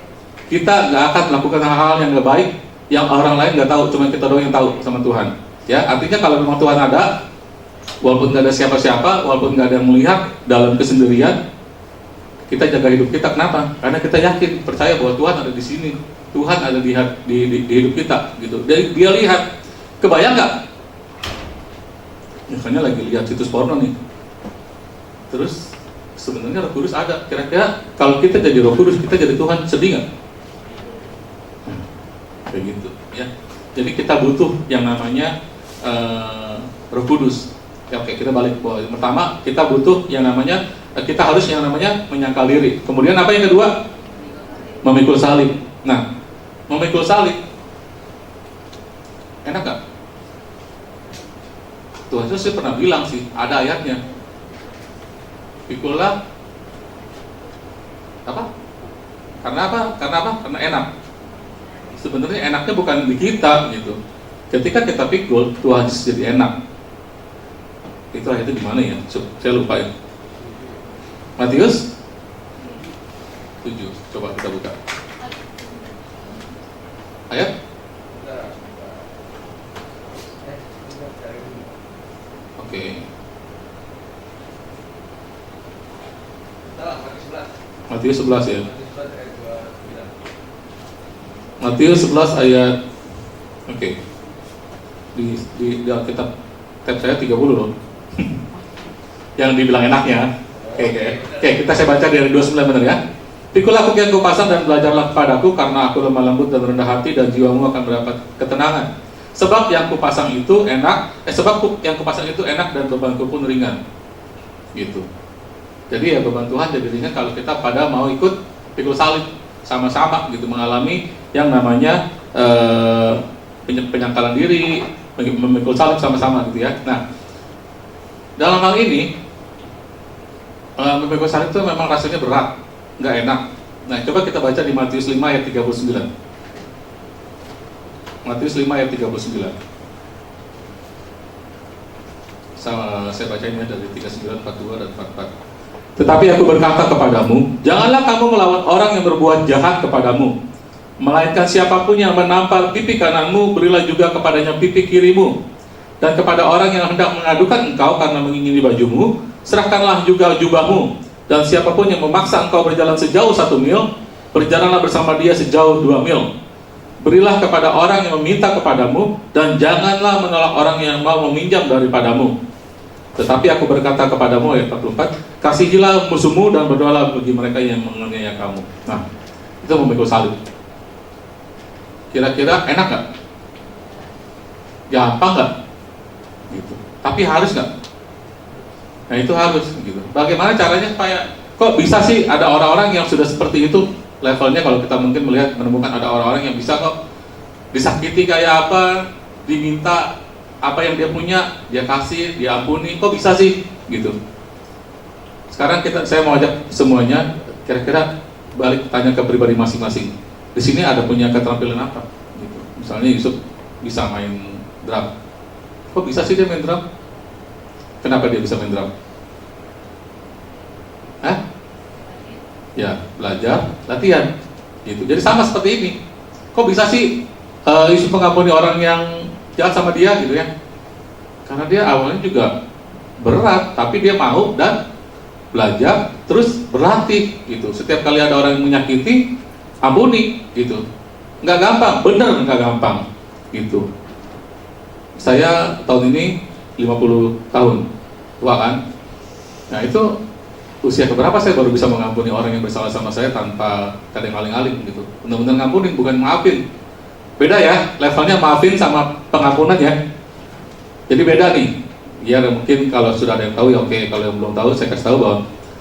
nggak akan melakukan hal-hal yang nggak baik, yang orang lain nggak tahu, cuma kita doang yang tahu sama Tuhan. Ya, artinya kalau memang Tuhan ada, walaupun nggak ada siapa-siapa, walaupun nggak ada yang melihat dalam kesendirian, kita jaga hidup kita. Kenapa? Karena kita yakin, percaya bahwa Tuhan ada di sini, Tuhan ada di hidup kita, gitu. Jadi dia lihat, kebayang nggak? Misalnya lagi lihat situs porno nih, terus sebenarnya Roh Kudus ada. Kira-kira kalau kita jadi Roh Kudus, kita jadi Tuhan, sedih nggak? Kayak gitu, ya. Jadi kita butuh yang namanya Roh Kudus. Ya, oke, kita balik bahwa pertama kita butuh yang namanya, kita harus yang namanya menyangkal diri. Kemudian apa yang kedua? Memikul salib. Nah, memikul salib enak gak? Tuhan Yesus sih pernah bilang sih, ada ayatnya. Pikullah apa? Karena enak. Sebenarnya enaknya bukan di kita gitu. Ketika kita pikul, Tuhan Yesus jadi enak. Itu ayatnya di mana ya? Saya lupa ya. Matius 7. Coba kita buka. Ayat? Oke. Matius 11 ya. Matius 11 ayat. Oke. Di Alkitab tab saya 30 loh. Yang dibilang enaknya. Oke, saya baca dari 29 benar ya. Pikul aku yang kupasang dan belajarlah kepadaku, karena aku lemah lembut dan rendah hati, dan jiwamu akan mendapat ketenangan. Sebab yang kupasang itu enak, dan bebanku pun ringan. Gitu. Jadi ya beban Tuhan jadi ringan kalau kita pada mau ikut pikul salib sama-sama gitu, mengalami yang namanya penyangkalan diri, memikul salib sama-sama gitu ya. Nah, dalam hal ini memikul salib itu memang rasanya berat, nggak enak. Nah, coba kita baca di Matius 5 ayat 39. Matius 5 ayat 39. Saya baca ini dari 39, 42 dan 44. Tetapi aku berkata kepadamu, janganlah kamu melawan orang yang berbuat jahat kepadamu, melainkan siapapun yang menampar pipi kananmu, berilah juga kepadanya pipi kirimu. Dan kepada orang yang hendak mengadukan engkau karena mengingini bajumu, serahkanlah juga jubahmu. Dan siapapun yang memaksa engkau berjalan sejauh 1 mil, berjalanlah bersama dia sejauh 2 mil. Berilah kepada orang yang meminta kepadamu, dan janganlah menolak orang yang mau meminjam daripadamu. Tetapi aku berkata kepadamu, ayat 44, kasihilah musuhmu dan berdoalah bagi mereka yang menganiaya kamu. Nah, itu memikul salib. Kira-kira enak gak? Gampang gak? Gitu. Tapi harus gak? Nah, itu harus gitu. Bagaimana caranya supaya kok bisa sih ada orang-orang yang sudah seperti itu levelnya? Kalau kita mungkin menemukan ada orang-orang yang bisa kok disakiti kayak apa, diminta apa yang dia punya, dia kasih, dia ampuni, kok bisa sih gitu. Sekarang saya mau ajak semuanya kira-kira balik tanya ke pribadi masing-masing. Di sini ada punya keterampilan apa? Gitu. Misalnya Yusuf bisa main drum, kok bisa sih dia main drum? Kenapa dia bisa main drum? Ya belajar, latihan, gitu. Jadi sama seperti ini. Kok bisa sih Yusuf mengampuni orang yang jahat sama dia gitu ya? Karena dia awalnya juga berat, tapi dia mau dan belajar, terus berlatih gitu. Setiap kali ada orang yang menyakiti, ampuni gitu. Nggak gampang, bener nggak gampang gitu. Saya tahun ini 50 tahun, tua kan? Nah itu usia keberapa saya baru bisa mengampuni orang yang bersalah sama saya tanpa kadang aling-aling gitu. Benar-benar ngampunin, bukan maafin. Beda ya, levelnya maafin sama pengampunan ya. Jadi beda nih. Ya mungkin kalau sudah ada yang tahu ya oke, kalau yang belum tahu saya kasih tahu bahwa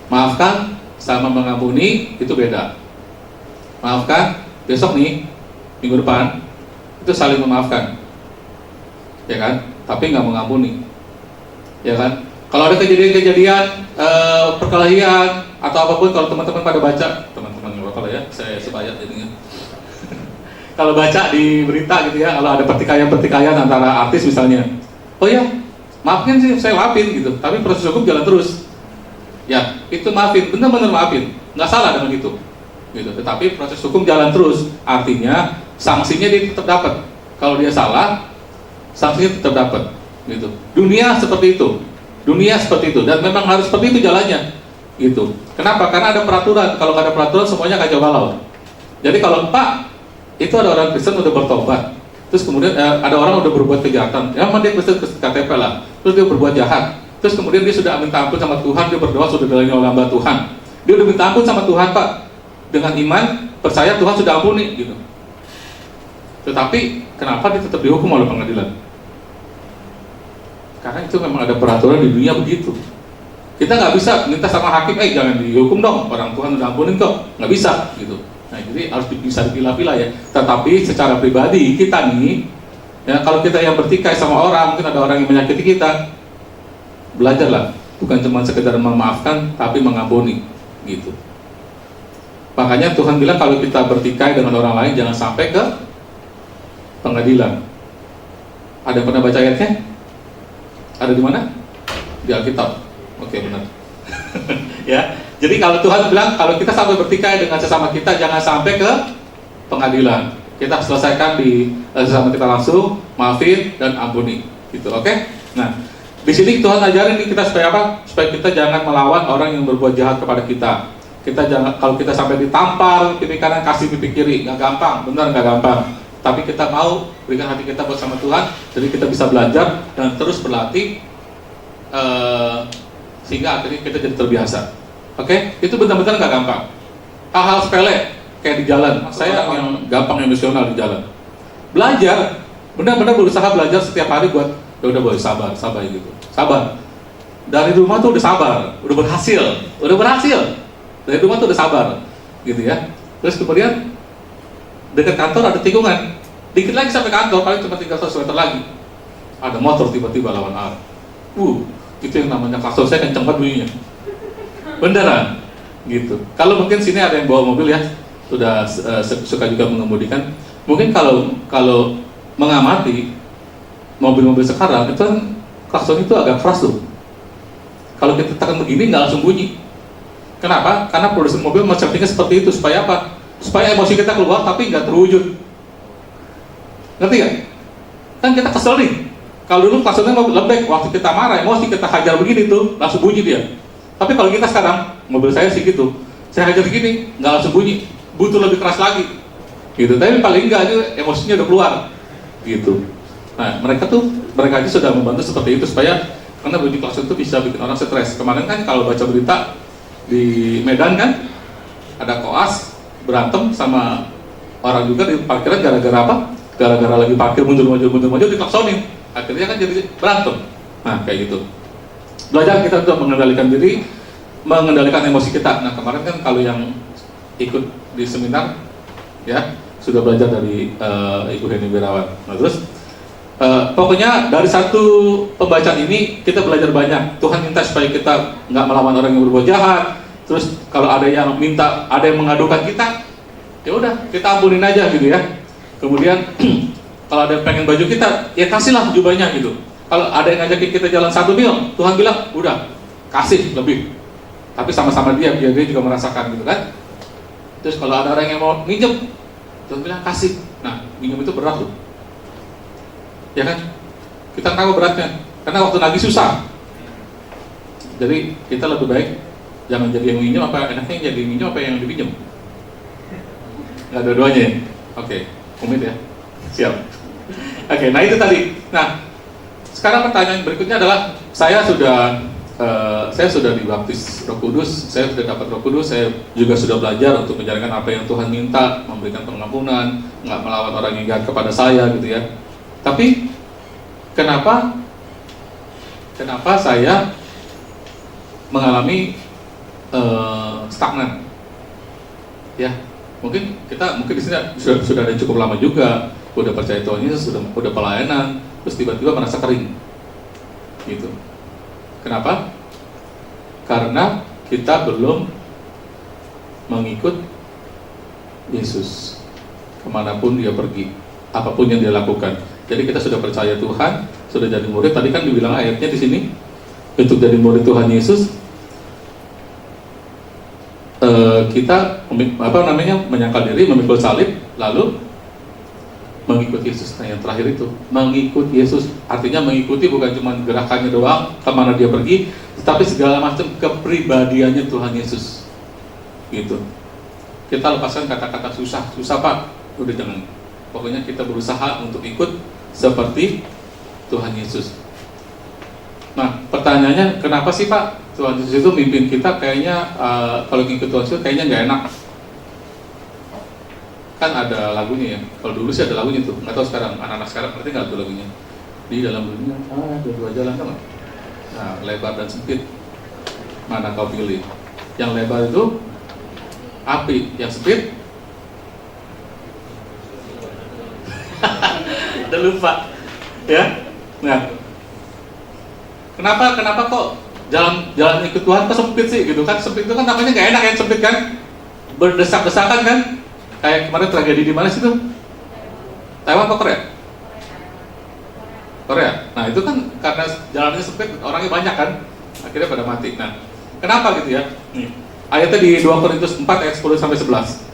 maafkan sama mengampuni itu beda. Maafkan besok nih, minggu depan itu saling memaafkan, ya kan? Tapi nggak mengampuni, ya kan? Kalau ada kejadian-kejadian perkelahian atau apapun, kalau teman-teman pada baca, teman-teman nggak apa-apa ya, saya sebayat jadinya. Kalau baca di berita gitu ya, kalau ada pertikaian antara artis misalnya, oh ya, maafin sih, saya maafin gitu, tapi proses hukum jalan terus. Ya, itu maafin, benar-benar maafin, nggak salah dengan itu, gitu. Tetapi proses hukum jalan terus, artinya sanksinya dia tetap dapat. Kalau dia salah, sanksinya tetap dapat, gitu. Dunia seperti itu, dan memang harus seperti itu jalannya, gitu. Kenapa? Karena ada peraturan. Kalau nggak ada peraturan, semuanya kacau balau. Jadi kalau Pak itu ada orang Kristen udah bertobat, terus kemudian ada orang udah berbuat kejahatan, ya memang dia Kristen KTP lah, terus dia berbuat jahat, terus kemudian dia sudah minta ampun sama Tuhan, dia berdoa sudah dilayani oleh hamba Tuhan, dia udah minta ampun sama Tuhan Pak, dengan iman percaya Tuhan sudah ampuni gitu. Tetapi kenapa dia tetap dihukum oleh pengadilan? Karena itu memang ada peraturan di dunia begitu. Kita nggak bisa minta sama hakim, jangan dihukum dong, orang Tuhan udah ampunin kok, nggak bisa gitu. Nah, jadi harus bisa dipilah-pilah ya. Tetapi secara pribadi kita nih, ya kalau kita yang bertikai sama orang, mungkin ada orang yang menyakiti kita, belajarlah, bukan cuma sekedar memaafkan, tapi mengampuni, gitu. Makanya Tuhan bilang kalau kita bertikai dengan orang lain, jangan sampai ke pengadilan. Ada yang pernah baca ayatnya? Ada di mana? Di Alkitab. Oke, benar. Ya. Jadi kalau Tuhan bilang kalau kita sampai bertikai dengan sesama kita, jangan sampai ke pengadilan. Kita selesaikan di sesama kita langsung, maafin dan ampuni, gitu. Oke? Nah, di sini Tuhan ajarin kita supaya apa? Supaya kita jangan melawan orang yang berbuat jahat kepada kita. Kita jangan, kalau kita sampai ditampar pipi kanan kasih pipi kiri, nggak gampang, benar nggak gampang. Tapi kita mau berikan hati kita buat sama Tuhan, jadi kita bisa belajar dan terus berlatih sehingga akhirnya kita jadi terbiasa. Oke, itu benar-benar nggak gampang. Hal-hal sepele kayak di jalan, saya yang gampang emosional di jalan. Belajar, benar-benar berusaha belajar setiap hari buat ya udah boleh sabar gitu, sabar. Dari rumah tuh udah sabar, udah berhasil. Dari rumah tuh udah sabar, gitu ya. Terus kemudian dekat kantor ada tikungan, Dikit lagi sampai kantor, paling cuma tinggal 100 meter lagi. Ada motor tiba-tiba lawan arah. Itu yang namanya klakson saya kenceng banget bunyinya. Beneran, gitu. Kalau mungkin sini ada yang bawa mobil ya, sudah suka juga mengemudikan. Mungkin kalau mengamati mobil-mobil sekarang itu kan klakson itu agak keras tuh. Kalau kita tekan begini nggak langsung bunyi. Kenapa? Karena produsen mobil men-settingnya seperti itu supaya apa? Supaya emosi kita keluar tapi nggak terwujud. Ngerti nggak? Kan kita kesel nih. Kalau dulu klaksonnya mau lembek, waktu kita marah, emosi kita hajar begini tuh, langsung bunyi dia. Tapi kalau kita sekarang, mobil saya sih gitu, saya hajar begini, nggak langsung bunyi, butuh lebih keras lagi. Gitu. Tapi paling nggak itu emosinya udah keluar. Gitu. Nah, mereka aja sudah membantu seperti itu supaya karena bunyi klakson itu bisa bikin orang stres. Kemarin kan kalau baca berita di Medan kan ada koas berantem sama orang juga di parkiran gara-gara apa? Gara-gara lagi parkir mundur maju diklaksonin, akhirnya kan jadi berantem. Nah kayak gitu. Belajar kita untuk mengendalikan diri, mengendalikan emosi kita. Nah kemarin kan kalau yang ikut di seminar ya sudah belajar dari Ibu Heni Wirawan. Nah terus pokoknya dari satu pembacaan ini kita belajar banyak. Tuhan minta supaya kita nggak melawan orang yang berbuat jahat. Terus kalau ada yang mengadukan kita, ya udah kita ampunin aja gitu ya. Kemudian kalau ada yang pengen baju kita, ya kasihlah jubahnya gitu. Kalau ada yang ngajakin kita jalan 1 mil, Tuhan bilang, udah kasih lebih. Tapi sama-sama dia, biar dia juga merasakan gitu kan. Terus kalau ada orang yang mau minjem, Tuhan bilang kasih. Nah, minjem itu berat loh. Ya kan? Kita tahu beratnya. Karena waktu nagih susah. Jadi kita lebih baik jangan jadi yang minjem, apa enaknya yang jadi minjem apa yang dipinjam? Nggak dua-duanya ya? Oke. Komit ya, siap. Oke, nah itu tadi. Nah, sekarang pertanyaan berikutnya adalah saya sudah dibaptis Roh Kudus, saya sudah dapat Roh Kudus, saya juga sudah belajar untuk menjalankan apa yang Tuhan minta, memberikan pengampunan, nggak melawan orang yang jahat kepada saya gitu ya. Tapi kenapa saya mengalami stagnan? Ya. Mungkin di sini sudah ada cukup lama juga, udah percaya Tuhan Yesus, udah pelayanan, terus tiba-tiba merasa kering, gitu. Kenapa? Karena kita belum mengikut Yesus kemanapun dia pergi, apapun yang dia lakukan. Jadi kita sudah percaya Tuhan, sudah jadi murid. Tadi kan dibilang ayatnya di sini, untuk jadi murid Tuhan Yesus. Kita menyangkal diri, memikul salib, lalu mengikut Yesus. Nah yang terakhir itu mengikut Yesus, artinya mengikuti bukan cuma gerakannya doang kemana dia pergi, tetapi segala macam kepribadiannya Tuhan Yesus. Gitu. Kita lepaskan kata-kata susah Pak, udah jangan. Pokoknya kita berusaha untuk ikut seperti Tuhan Yesus. Nah pertanyaannya, kenapa sih Pak Tuhan Yesus itu mimpin kita kayaknya kalau ngikut Tuhan Yesus kayaknya nggak enak? Kan ada lagunya ya, kalau dulu sih ada lagunya tuh, nggak tahu sekarang, anak-anak sekarang ngerti nggak tuh lagunya? Di dalam dunia ada 2 jalan kan? Nah, lebar dan sempit, mana kau pilih? Yang lebar itu api, yang sempit udah lupa ya. Nah kenapa kok jalan ikut Tuhan kok sempit sih gitu kan? Sempit itu kan namanya nggak enak yang sempit kan, berdesak-desakan kan, kayak kemarin tragedi di mana sih tuh, Taiwan atau Korea. Nah itu kan karena jalannya sempit, orangnya banyak kan, akhirnya pada mati. Nah kenapa gitu ya? Nih, ayatnya di 2 Korintus 4 ayat 10 sampai 11.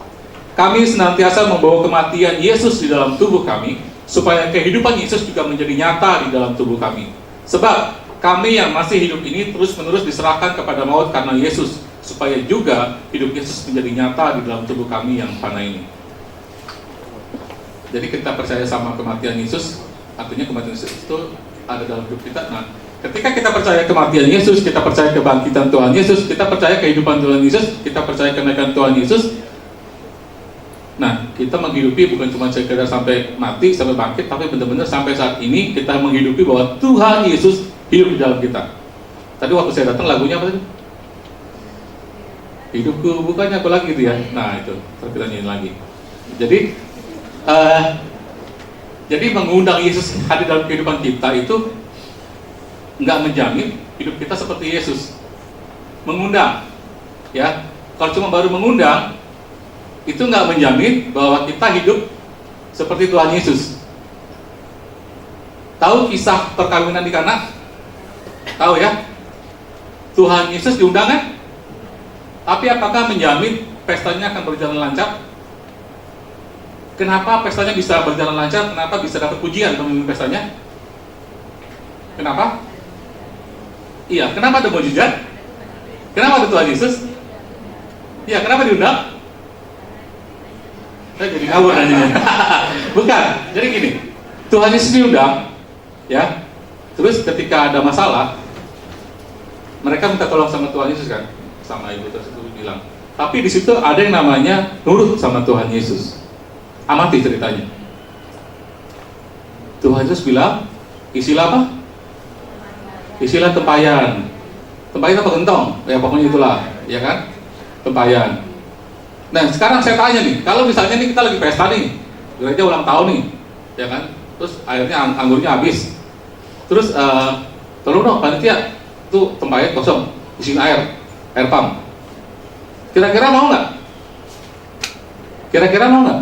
Kami senantiasa membawa kematian Yesus di dalam tubuh kami, supaya kehidupan Yesus juga menjadi nyata di dalam tubuh kami. Sebab kami yang masih hidup ini terus-menerus diserahkan kepada maut karena Yesus, supaya juga hidup Yesus menjadi nyata di dalam tubuh kami yang fana ini. Jadi kita percaya sama kematian Yesus, artinya kematian Yesus itu ada dalam hidup kita. Nah, ketika kita percaya kematian Yesus, kita percaya kebangkitan Tuhan Yesus, kita percaya kehidupan Tuhan Yesus, kita percaya kenaikan Tuhan Yesus. Nah, kita menghidupi bukan cuma sekedar sampai mati, sampai bangkit, tapi benar-benar sampai saat ini kita menghidupi bahwa Tuhan Yesus hidup di dalam kita. Tadi waktu saya datang lagunya apa tadi? Hidupku bukannya aku lagi gitu ya. Nah itu, kita nyanyiin lagi. Jadi Jadi mengundang Yesus hadir dalam kehidupan kita itu nggak menjamin hidup kita seperti Yesus. Mengundang, ya. Kalau cuma baru mengundang, itu nggak menjamin bahwa kita hidup seperti Tuhan Yesus. Tahu kisah perkawinan di Kana? Tahu ya? Tuhan Yesus diundang kan? Tapi apakah menjamin pestanya akan berjalan lancar? Kenapa pestanya bisa berjalan lancar? Kenapa bisa dapat pujian pemimpin pestanya? Kenapa? Iya, kenapa ada mujizat? Kenapa ada Tuhan Yesus? Iya, kenapa diundang? Saya jadi ngawur nanya. Bukan, jadi gini, Tuhan Yesus diundang, ya. Terus ketika ada masalah, mereka minta tolong sama Tuhan Yesus kan, sama ibu tersebut bilang. Tapi di situ ada yang namanya nurut sama Tuhan Yesus. Amati ceritanya. Tuhan Yesus bilang, isilah apa? Isilah tempayan. Tempayan apa gentong? Ya pokoknya itulah, ya kan? Tempayan. Nah sekarang saya tanya nih, kalau misalnya nih kita lagi pesta nih, gereja ulang tahun nih, ya kan? Terus akhirnya anggurnya habis. Terus tolong dong panitia, tuh tempayan kosong, isiin air pump. Kira-kira mau nggak? Kira-kira mau nggak?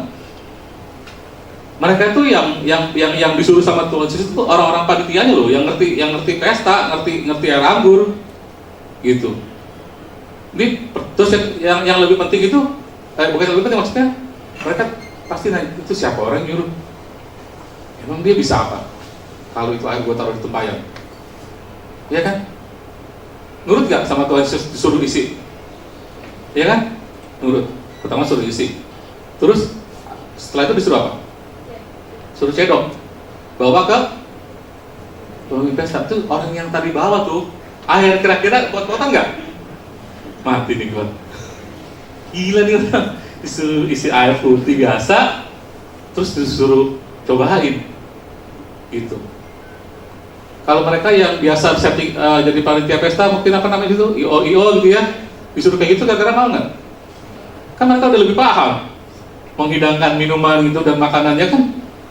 Mereka itu yang disuruh sama Tuhan Yesus itu orang-orang panitianya loh, yang ngerti pesta, ngerti air anggur, gitu. Ini terus yang lebih penting itu, bukan lebih penting maksudnya, mereka pasti nanya itu siapa orang yang nyuruh? Emang dia bisa apa? Kalau itu air gue taruh di tempayan, ya kan? Nurut gak sama Tuhan Yesus disuruh isi? Ya kan? Nurut. Pertama suruh isi. Terus setelah itu disuruh apa? Suruh cedok. Bawa ke pemimpin pesta. Tuh orang yang tadi bawa tuh air kira-kira buat potong nggak? Mati nih gua. Gila nih orang. Disuruh isi air putih biasa, terus disuruh cobain. Gitu. Kalau mereka yang biasa setting jadi panitia pesta, mungkin apa namanya itu IO gitu ya, disuruh kayak gitu kira-kira mau nggak? Kan mereka udah lebih paham menghidangkan minuman gitu dan makanannya kan.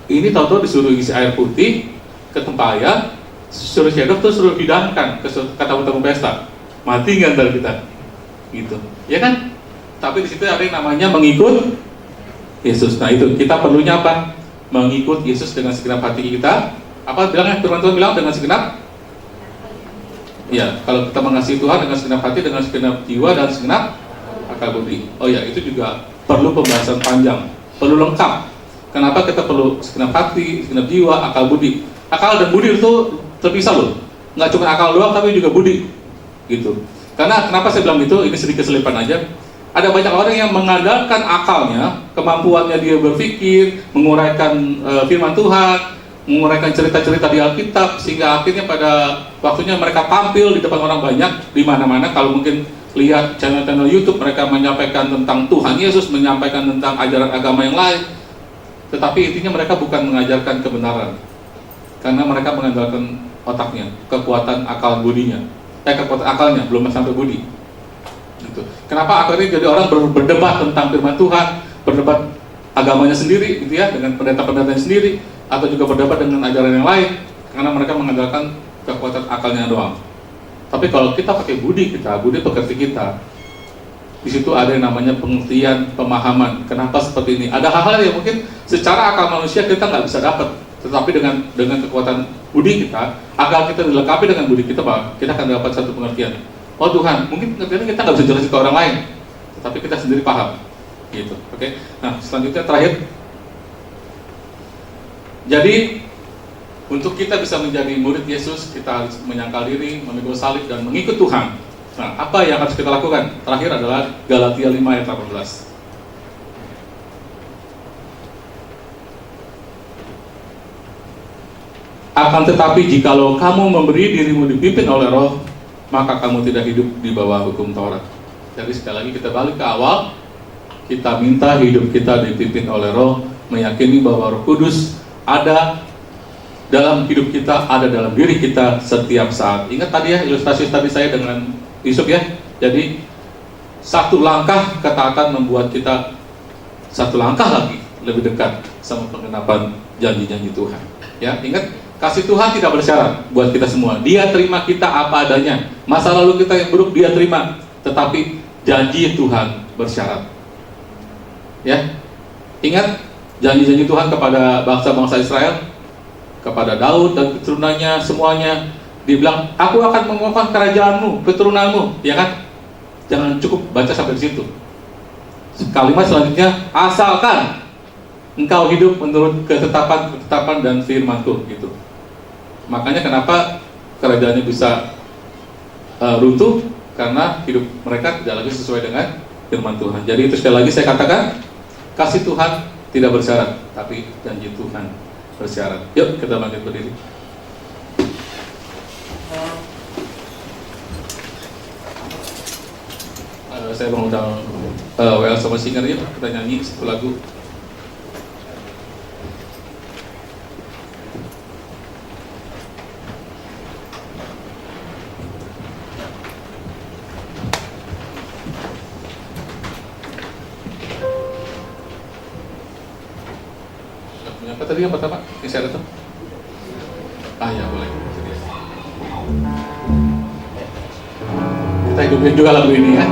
Ini tahu-tahu disuruh isi air putih ke tempayan, suruh cedok terus suruh hidangkan ke tamu-tamu pesta. Mati nggak ntar kita, gitu, ya kan? Tapi di situ ada yang namanya mengikut Yesus. Nah itu kita perlunya apa? Mengikut Yesus dengan segenap hati kita. Apa bilangnya? Firman Tuhan bilang dengan segenap. Ya, kalau kita mengasihi Tuhan dengan segenap hati, dengan segenap jiwa dan segenap akal budi. Oh ya, itu juga perlu pembahasan panjang, perlu lengkap. Kenapa kita perlu segenap hati, segenap jiwa, akal budi? Akal dan budi itu terpisah loh. Nggak cuma akal doang, tapi juga budi. Gitu. Karena kenapa saya bilang itu? Ini sedikit selipan aja. Ada banyak orang yang mengandalkan akalnya, kemampuannya dia berpikir, menguraikan firman Tuhan, menguraikan cerita-cerita di Alkitab, sehingga akhirnya pada waktunya mereka tampil di depan orang banyak di mana-mana. Kalau mungkin lihat channel-channel YouTube, mereka menyampaikan tentang Tuhan Yesus, menyampaikan tentang ajaran agama yang lain. Tetapi intinya mereka bukan mengajarkan kebenaran, karena mereka mengandalkan otaknya, kekuatan akal budinya, kekuatan akalnya belum sampai budi. Gitu. Kenapa akhirnya jadi orang berdebat tentang firman Tuhan, berdebat agamanya sendiri, gitu ya, dengan pendeta-pendetanya sendiri, atau juga berdebat dengan ajaran yang lain, karena mereka mengandalkan kekuatan akalnya doang. Tapi kalau kita pakai budi kita, budi pekerti kita, di situ ada yang namanya pengertian, pemahaman. Kenapa seperti ini? Ada hal-hal yang mungkin secara akal manusia kita nggak bisa dapat, tetapi dengan kekuatan budi kita, akal kita dilengkapi dengan budi kita, bahwa kita akan dapat satu pengertian. Oh Tuhan, mungkin pengertiannya kita nggak bisa jelasin ke orang lain, tetapi kita sendiri paham. Gitu. Oke. Nah, selanjutnya terakhir. Jadi untuk kita bisa menjadi murid Yesus, kita harus menyangkal diri, memikul salib dan mengikut Tuhan. Nah, apa yang harus kita lakukan? Terakhir adalah Galatia 5 ayat 18. Akan tetapi jikalau kamu memberi dirimu dipimpin oleh Roh, maka kamu tidak hidup di bawah hukum Taurat. Jadi sekali lagi kita balik ke awal, kita minta hidup kita dipimpin oleh Roh, meyakini bahwa Roh Kudus ada dalam hidup kita, ada dalam diri kita setiap saat. Ingat tadi ya, ilustrasi tadi saya dengan Yusuf ya. Jadi satu langkah ketaatan membuat kita satu langkah lagi lebih dekat sama penggenapan janji-janji Tuhan. Ya, ingat, kasih Tuhan tidak bersyarat buat kita semua. Dia terima kita apa adanya. Masa lalu kita yang buruk Dia terima, tetapi janji Tuhan bersyarat. Ya, ingat janji-janji Tuhan kepada bangsa-bangsa Israel, kepada Daud dan keturunannya semuanya. Dibilang, aku akan menguatkan kerajaanmu, keturunanmu, ya kan? Jangan cukup baca sampai di situ. Kalimat selanjutnya, asalkan engkau hidup menurut ketetapan dan firman-Ku, gitu. Makanya kenapa kerajaannya bisa runtuh, karena hidup mereka tidak lagi sesuai dengan firman Tuhan. Jadi itu sekali lagi saya katakan, kasih Tuhan tidak bersyarat, tapi janji Tuhan bersyarat. Yuk kita bangkit berdiri. Saya mengundang WL sama Singer, yuk kita nyanyi satu lagu. Apa tadi yang pertama? Yang saya datang? Ya boleh. Kita hidupin juga lagu ini ya.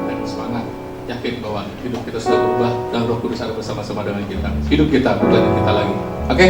Dan semangat, yakin bahwa hidup kita sudah berubah dan Roh Kudus ada bersama-sama dengan kita. Hidup kita bukan kita lagi. Oke?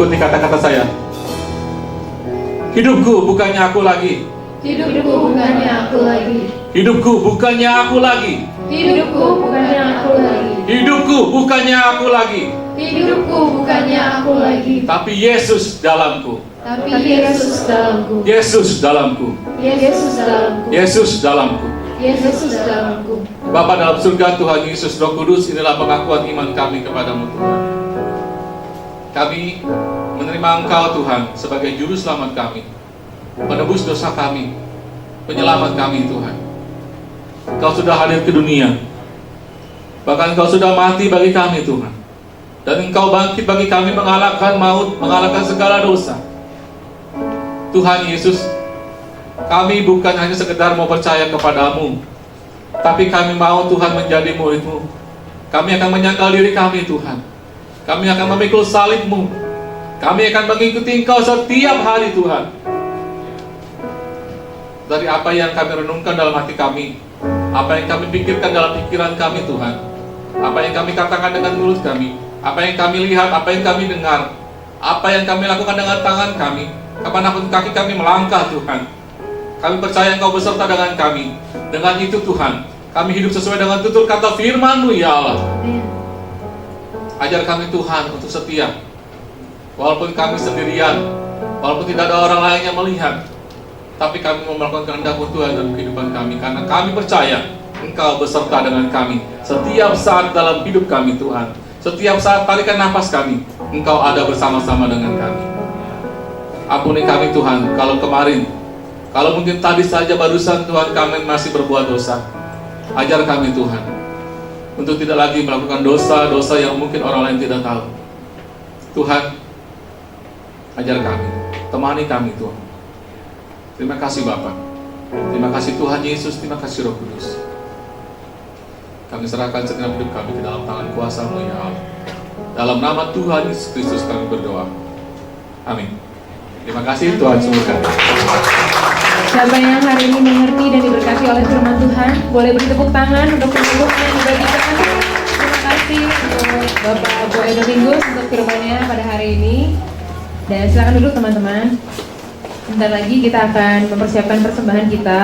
Ikuti kata-kata saya. Hidupku bukannya aku lagi. Hidupku bukannya aku lagi. Hidupku bukannya aku lagi. Hidupku bukannya aku lagi. Hidupku bukannya aku lagi. Hidupku bukannya aku lagi. Tapi Yesus dalamku. Tapi Yesus dalamku. Yesus dalamku. Yesus dalamku. Yesus dalamku. Yesus dalamku. Bapa dalam surga, Tuhan Yesus Roh Kudus, inilah pengakuan iman kami kepadamu Tuhan. Kami menerima Engkau Tuhan sebagai juru selamat kami, penebus dosa kami, penyelamat kami Tuhan. Engkau sudah hadir ke dunia, bahkan Engkau sudah mati bagi kami Tuhan, dan Engkau bangkit bagi kami mengalahkan maut, mengalahkan segala dosa. Tuhan Yesus, kami bukan hanya sekedar mau percaya kepadamu, tapi kami mau Tuhan menjadi murid-Mu. Kami akan menyangkal diri kami Tuhan. Kami akan memikul salib-Mu. Kami akan mengikuti Engkau setiap hari Tuhan. Dari apa yang kami renungkan dalam hati kami, apa yang kami pikirkan dalam pikiran kami Tuhan, apa yang kami katakan dengan mulut kami, apa yang kami lihat, apa yang kami dengar, apa yang kami lakukan dengan tangan kami, kapanapun kaki kami melangkah Tuhan, kami percaya Engkau beserta dengan kami. Dengan itu Tuhan, kami hidup sesuai dengan tutur kata firman-Mu ya Allah. Ajar kami Tuhan untuk setia, walaupun kami sendirian, walaupun tidak ada orang lain yang melihat, tapi kami mau melakukan kehendak-Mu Tuhan dalam kehidupan kami, karena kami percaya Engkau beserta dengan kami setiap saat dalam hidup kami Tuhan. Setiap saat tarikan nafas kami, Engkau ada bersama-sama dengan kami. Ampuni kami Tuhan, kalau kemarin, kalau mungkin tadi saja barusan Tuhan kami masih berbuat dosa. Ajar kami Tuhan, untuk tidak lagi melakukan dosa-dosa yang mungkin orang lain tidak tahu. Tuhan, ajar kami, temani kami Tuhan. Terima kasih Bapa, terima kasih Tuhan Yesus, terima kasih Roh Kudus. Kami serahkan segenap hidup kami ke dalam tangan kuasa-Mu ya Allah. Dalam nama Tuhan Yesus Kristus kami berdoa. Amin. Terima kasih, Tuhan sembuhkan. Siapa yang hari ini mengerti dan diberkati oleh firman Tuhan, boleh beri tepuk tangan untuk penyembuhan yang dibagikan. Terima kasih untuk Bapak Boy Domingus untuk firman-Nya pada hari ini. Dan silakan duduk teman-teman. Sebentar lagi kita akan mempersiapkan persembahan kita.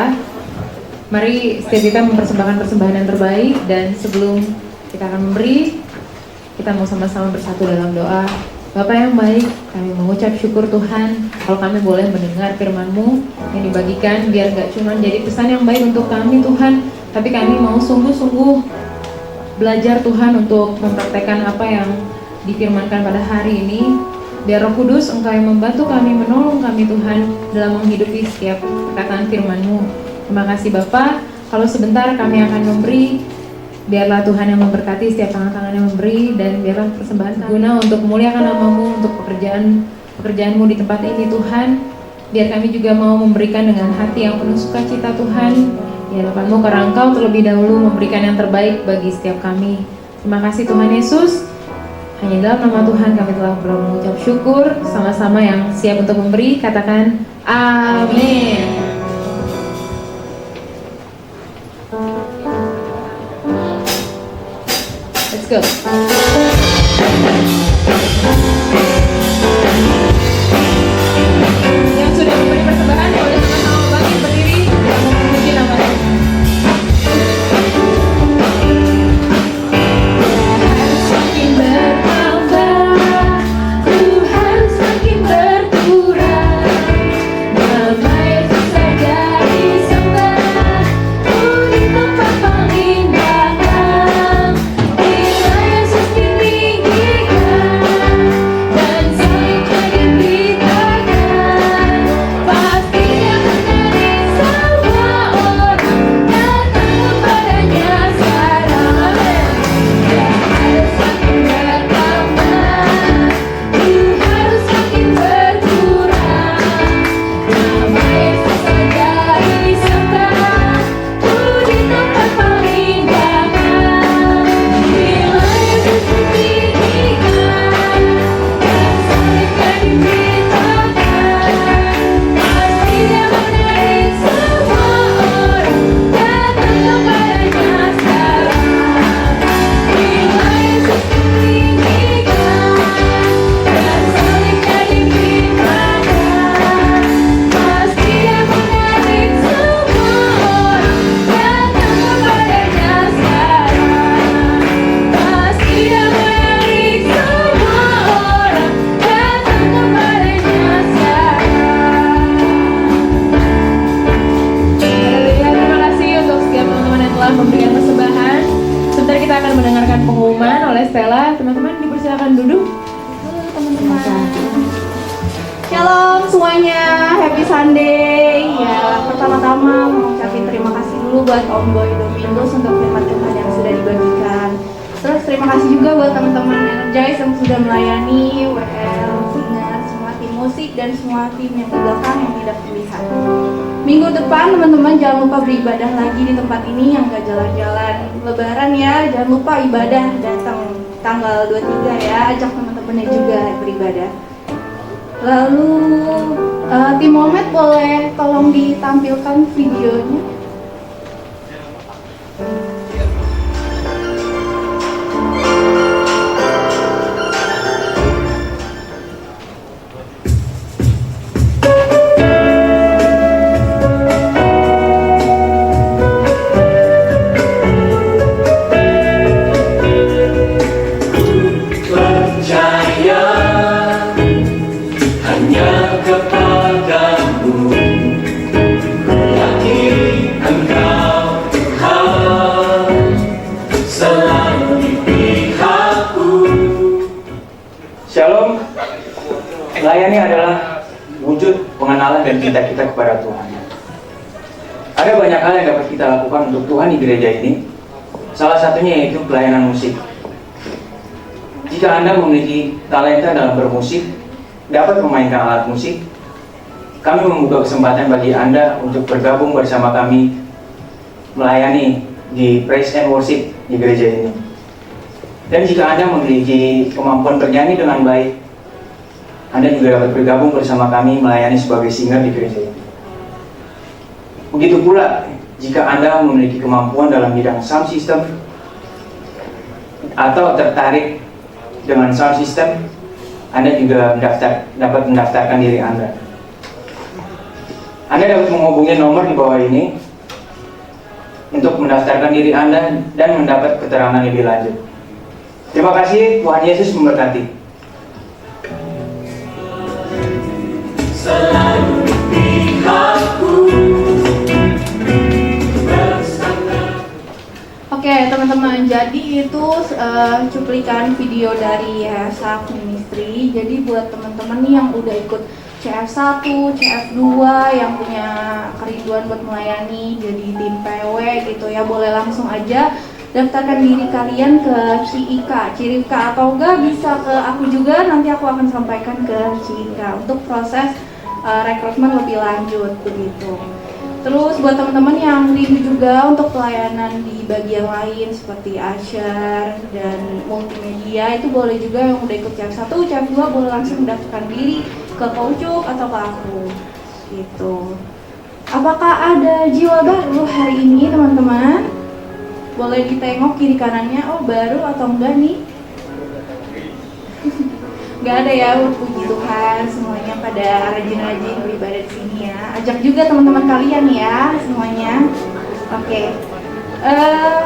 Mari setiap kita mempersembahkan persembahan yang terbaik. Dan sebelum kita akan memberi, kita mau sama-sama bersatu dalam doa. Bapa yang baik, kami mengucap syukur Tuhan kalau kami boleh mendengar firman-Mu yang dibagikan, biar gak cuma jadi pesan yang baik untuk kami Tuhan, tapi kami mau sungguh-sungguh belajar Tuhan untuk mempraktekkan apa yang difirmankan pada hari ini. Biar Roh Kudus Engkau yang membantu kami, menolong kami Tuhan dalam menghidupi setiap perkataan firman-Mu. Terima kasih Bapa. Kalau sebentar kami akan memberi, biarlah Tuhan yang memberkati setiap tangan-tangan yang memberi, dan biarlah persembahan guna untuk memuliakan nama-Mu, untuk pekerjaan-Mu di tempat ini Tuhan. Biar kami juga mau memberikan dengan hati yang penuh sukacita Tuhan di hadapan-Mu, karena Engkau terlebih dahulu memberikan yang terbaik bagi setiap kami. Terima kasih Tuhan Yesus. Hanya dalam nama Tuhan kami telah mengucap syukur. Sama-sama yang siap untuk memberi katakan amin. Let's go. Yang sudah memberi persembahan boleh sama-sama bangkit berdiri dan memuji nama Tuhan. Semakin bertambah, Tuhan semakin berkurang. Nama Yesus saja disembah, di tempat paling belakang. Bila Yesus ditinggikan dan salibnya diberitakan, pasti Dia menarik semua orang datang kepadanya sekarang. Harus semakin bertambah, harus semakin berkurang. Nama Yesus saja disembah, di tempat paling belakang. Bila Yesus ditinggikan dan salibnya diberitakan, pasti Dia menarik semua orang datang kepadanya sekarang. Bila Yesus ditinggikan dan salibnya diberitakan, pasti Dia menarik semua orang datang kepadanya sekarang. Pasti Dia menarik semua orang datang kepadanya sekarang. Haleluya, terima kasih untuk setiap teman-teman yang telah memberikan persembahan. Sebentar kita akan mendengarkan pengumuman oleh Stella. Teman-teman dipersilakan duduk. Halo teman-teman. Shalom semuanya, happy Sunday. Ya, pertama-tama mau ucapin terima kasih dulu buat Om Boy Domingus untuk firman Tuhan yang sudah dibagikan. Terus terima kasih juga buat teman-teman Energize yang sudah melayani, WL, singer, semua tim musik dan semua tim yang di belakang yang tidak terlihat. Minggu depan teman-teman jangan lupa beribadah lagi di tempat ini yang gak jalan-jalan Lebaran ya. Jangan lupa ibadah datang tanggal 23 ya, ajak teman-temannya juga beribadah. Lalu tim Momet boleh tolong ditampilkan videonya. Percaya hanya kepadamu, yakin Engkau Tuhan selalu di pihakku. Shalom. Melayani adalah wujud pengenalan dan cinta kita kepada Tuhan. Ada banyak hal yang dapat kita lakukan untuk Tuhan di gereja ini. Salah satunya yaitu pelayanan musik. Jika Anda memiliki talenta dalam bermusik, dapat memainkan alat musik, kami membuka kesempatan bagi Anda untuk bergabung bersama kami melayani di Praise and Worship di gereja ini. Dan jika Anda memiliki kemampuan bernyanyi dengan baik, Anda juga dapat bergabung bersama kami melayani sebagai singer di gereja ini. Begitu pula jika Anda memiliki kemampuan dalam bidang sound system atau tertarik dengan sound system, Anda juga dapat mendaftarkan diri Anda. Anda dapat menghubungi nomor di bawah ini untuk mendaftarkan diri Anda dan mendapat keterangan lebih lanjut. Terima kasih, Tuhan Yesus memberkati. Selalu di pihakku. Oke teman-teman, jadi itu cuplikan video dari YSF Ministry. Jadi buat teman-teman nih yang udah ikut CF1, CF2 yang punya kerinduan buat melayani jadi tim PW gitu ya, boleh langsung aja daftarkan diri kalian ke Cirika atau enggak bisa ke aku juga, nanti aku akan sampaikan ke Cirika untuk proses rekrutmen lebih lanjut begitu. Terus buat teman-teman yang rindu juga untuk pelayanan di bagian lain seperti usher dan multimedia, itu boleh juga yang udah ikut CF1, CF2 boleh langsung mendaftarkan diri ke Kaucuk atau ke aku gitu. Apakah ada jiwa baru hari ini teman-teman? Boleh ditengok kiri kanannya, oh baru atau enggak nih? Gak ada ya, puji Tuhan semuanya pada rajin-rajin beribadah di sini ya. Ajak juga teman-teman kalian ya semuanya. Oke.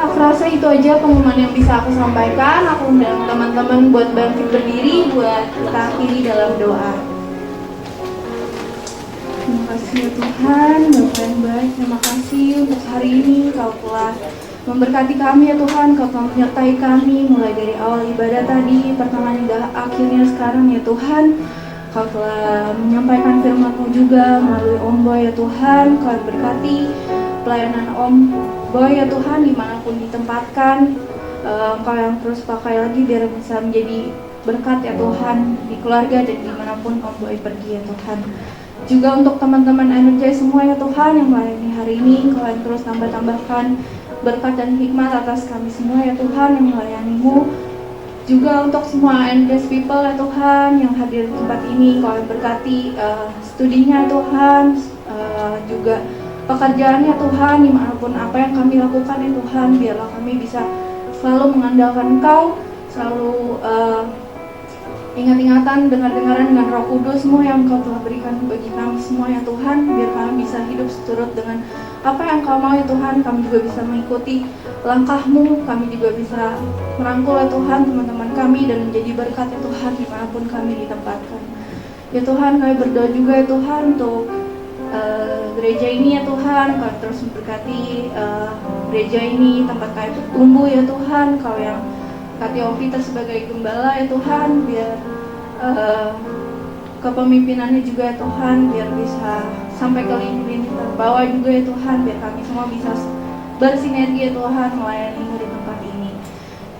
Aku rasa itu aja pengumuman yang bisa aku sampaikan. Aku undang teman-teman buat bangkit berdiri, buat kita akhiri dalam doa. Terima kasih ya Tuhan, Bapa yang baik. Terima kasih untuk hari ini Kau telah memberkati kami ya Tuhan, Kau telah menyertai kami mulai dari awal ibadah tadi, pertengahan hingga akhirnya sekarang ya Tuhan. Kau telah menyampaikan firman-Mu juga melalui Om Boy ya Tuhan. Kau berkati pelayanan Om Boy ya Tuhan dimanapun ditempatkan. Kau yang terus pakai lagi biar bisa menjadi berkat ya Tuhan di keluarga dan dimanapun Om Boy pergi ya Tuhan. Juga untuk teman-teman Energize semua ya Tuhan yang melayani hari ini, Kau yang terus tambah-tambahkan berkat dan hikmat atas kami semua ya Tuhan yang melayani-Mu. Juga untuk semua Energize people ya Tuhan yang hadir di tempat ini, Kau yang berkati studinya ya Tuhan, juga pekerjaannya Tuhan, dimanapun apa yang kami lakukan ya Tuhan, biarlah kami bisa selalu mengandalkan Engkau, selalu ingat-ingatan, dengar-dengaran dengan Roh Kudus-Mu yang Kau telah berikan bagi kami semua ya Tuhan, biar kami bisa hidup seturut dengan apa yang Kau mau ya Tuhan. Kami juga bisa mengikuti langkah-Mu, kami juga bisa merangkul ya Tuhan teman-teman kami dan menjadi berkat ya Tuhan dimanapun kami ditempatkan ya Tuhan. Kami berdoa juga ya Tuhan untuk gereja ini ya Tuhan, Kau terus memberkati gereja ini, tempat kami bertumbuh ya Tuhan. Kau yang berkati Om Peter sebagai gembala ya Tuhan, biar kepemimpinannya juga ya Tuhan, biar bisa sampai ke lini-lini terbawah juga ya Tuhan, biar kami semua bisa bersinergi ya Tuhan melayani-Mu di tempat ini.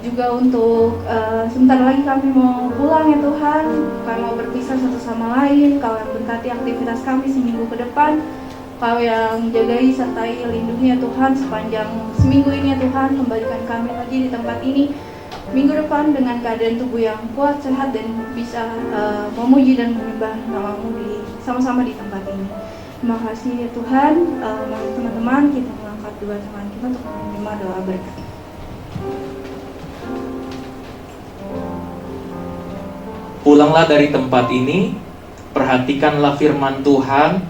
Juga untuk sebentar lagi kami mau pulang ya Tuhan, kami mau berpisah satu sama lain. Kau yang berkati aktivitas kami seminggu ke depan, Kau yang jagai sertai lindungi ya Tuhan sepanjang seminggu ini ya Tuhan. Kembalikan kami lagi di tempat ini minggu depan dengan keadaan tubuh yang kuat, sehat, dan bisa memuji dan menyembah nama-Mu sama-sama di tempat ini. Terima kasih ya Tuhan. Mari teman-teman kita mengangkat dua tangan kita untuk menerima doa berkat. Pulanglah dari tempat ini, perhatikanlah firman Tuhan.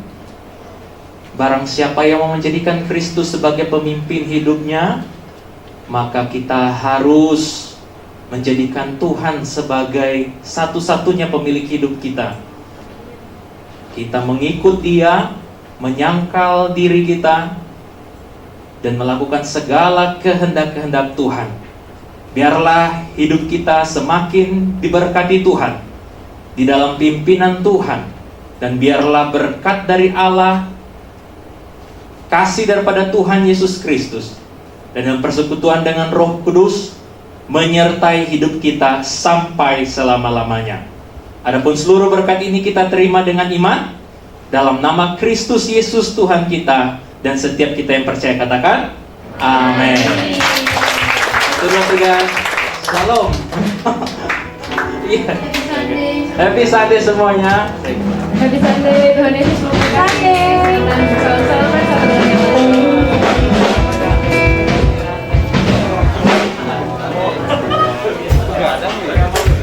Barang siapa yang mau menjadikan Kristus sebagai pemimpin hidupnya, maka kita harus menjadikan Tuhan sebagai satu-satunya pemilik hidup kita. Kita mengikut Dia, menyangkal diri kita, dan melakukan segala kehendak-kehendak Tuhan. Biarlah hidup kita semakin diberkati Tuhan, di dalam pimpinan Tuhan, dan biarlah berkat dari Allah, kasih daripada Tuhan Yesus Kristus, dan dalam persekutuan dengan Roh Kudus menyertai hidup kita sampai selama-lamanya. Adapun seluruh berkat ini kita terima dengan iman dalam nama Kristus Yesus Tuhan kita, dan setiap kita yang percaya katakan amin. Saudara-saudara, shalom. Iya. Happy Sunday. Happy Sunday semuanya. Happy Sunday. Tuhan Yesus memberkati.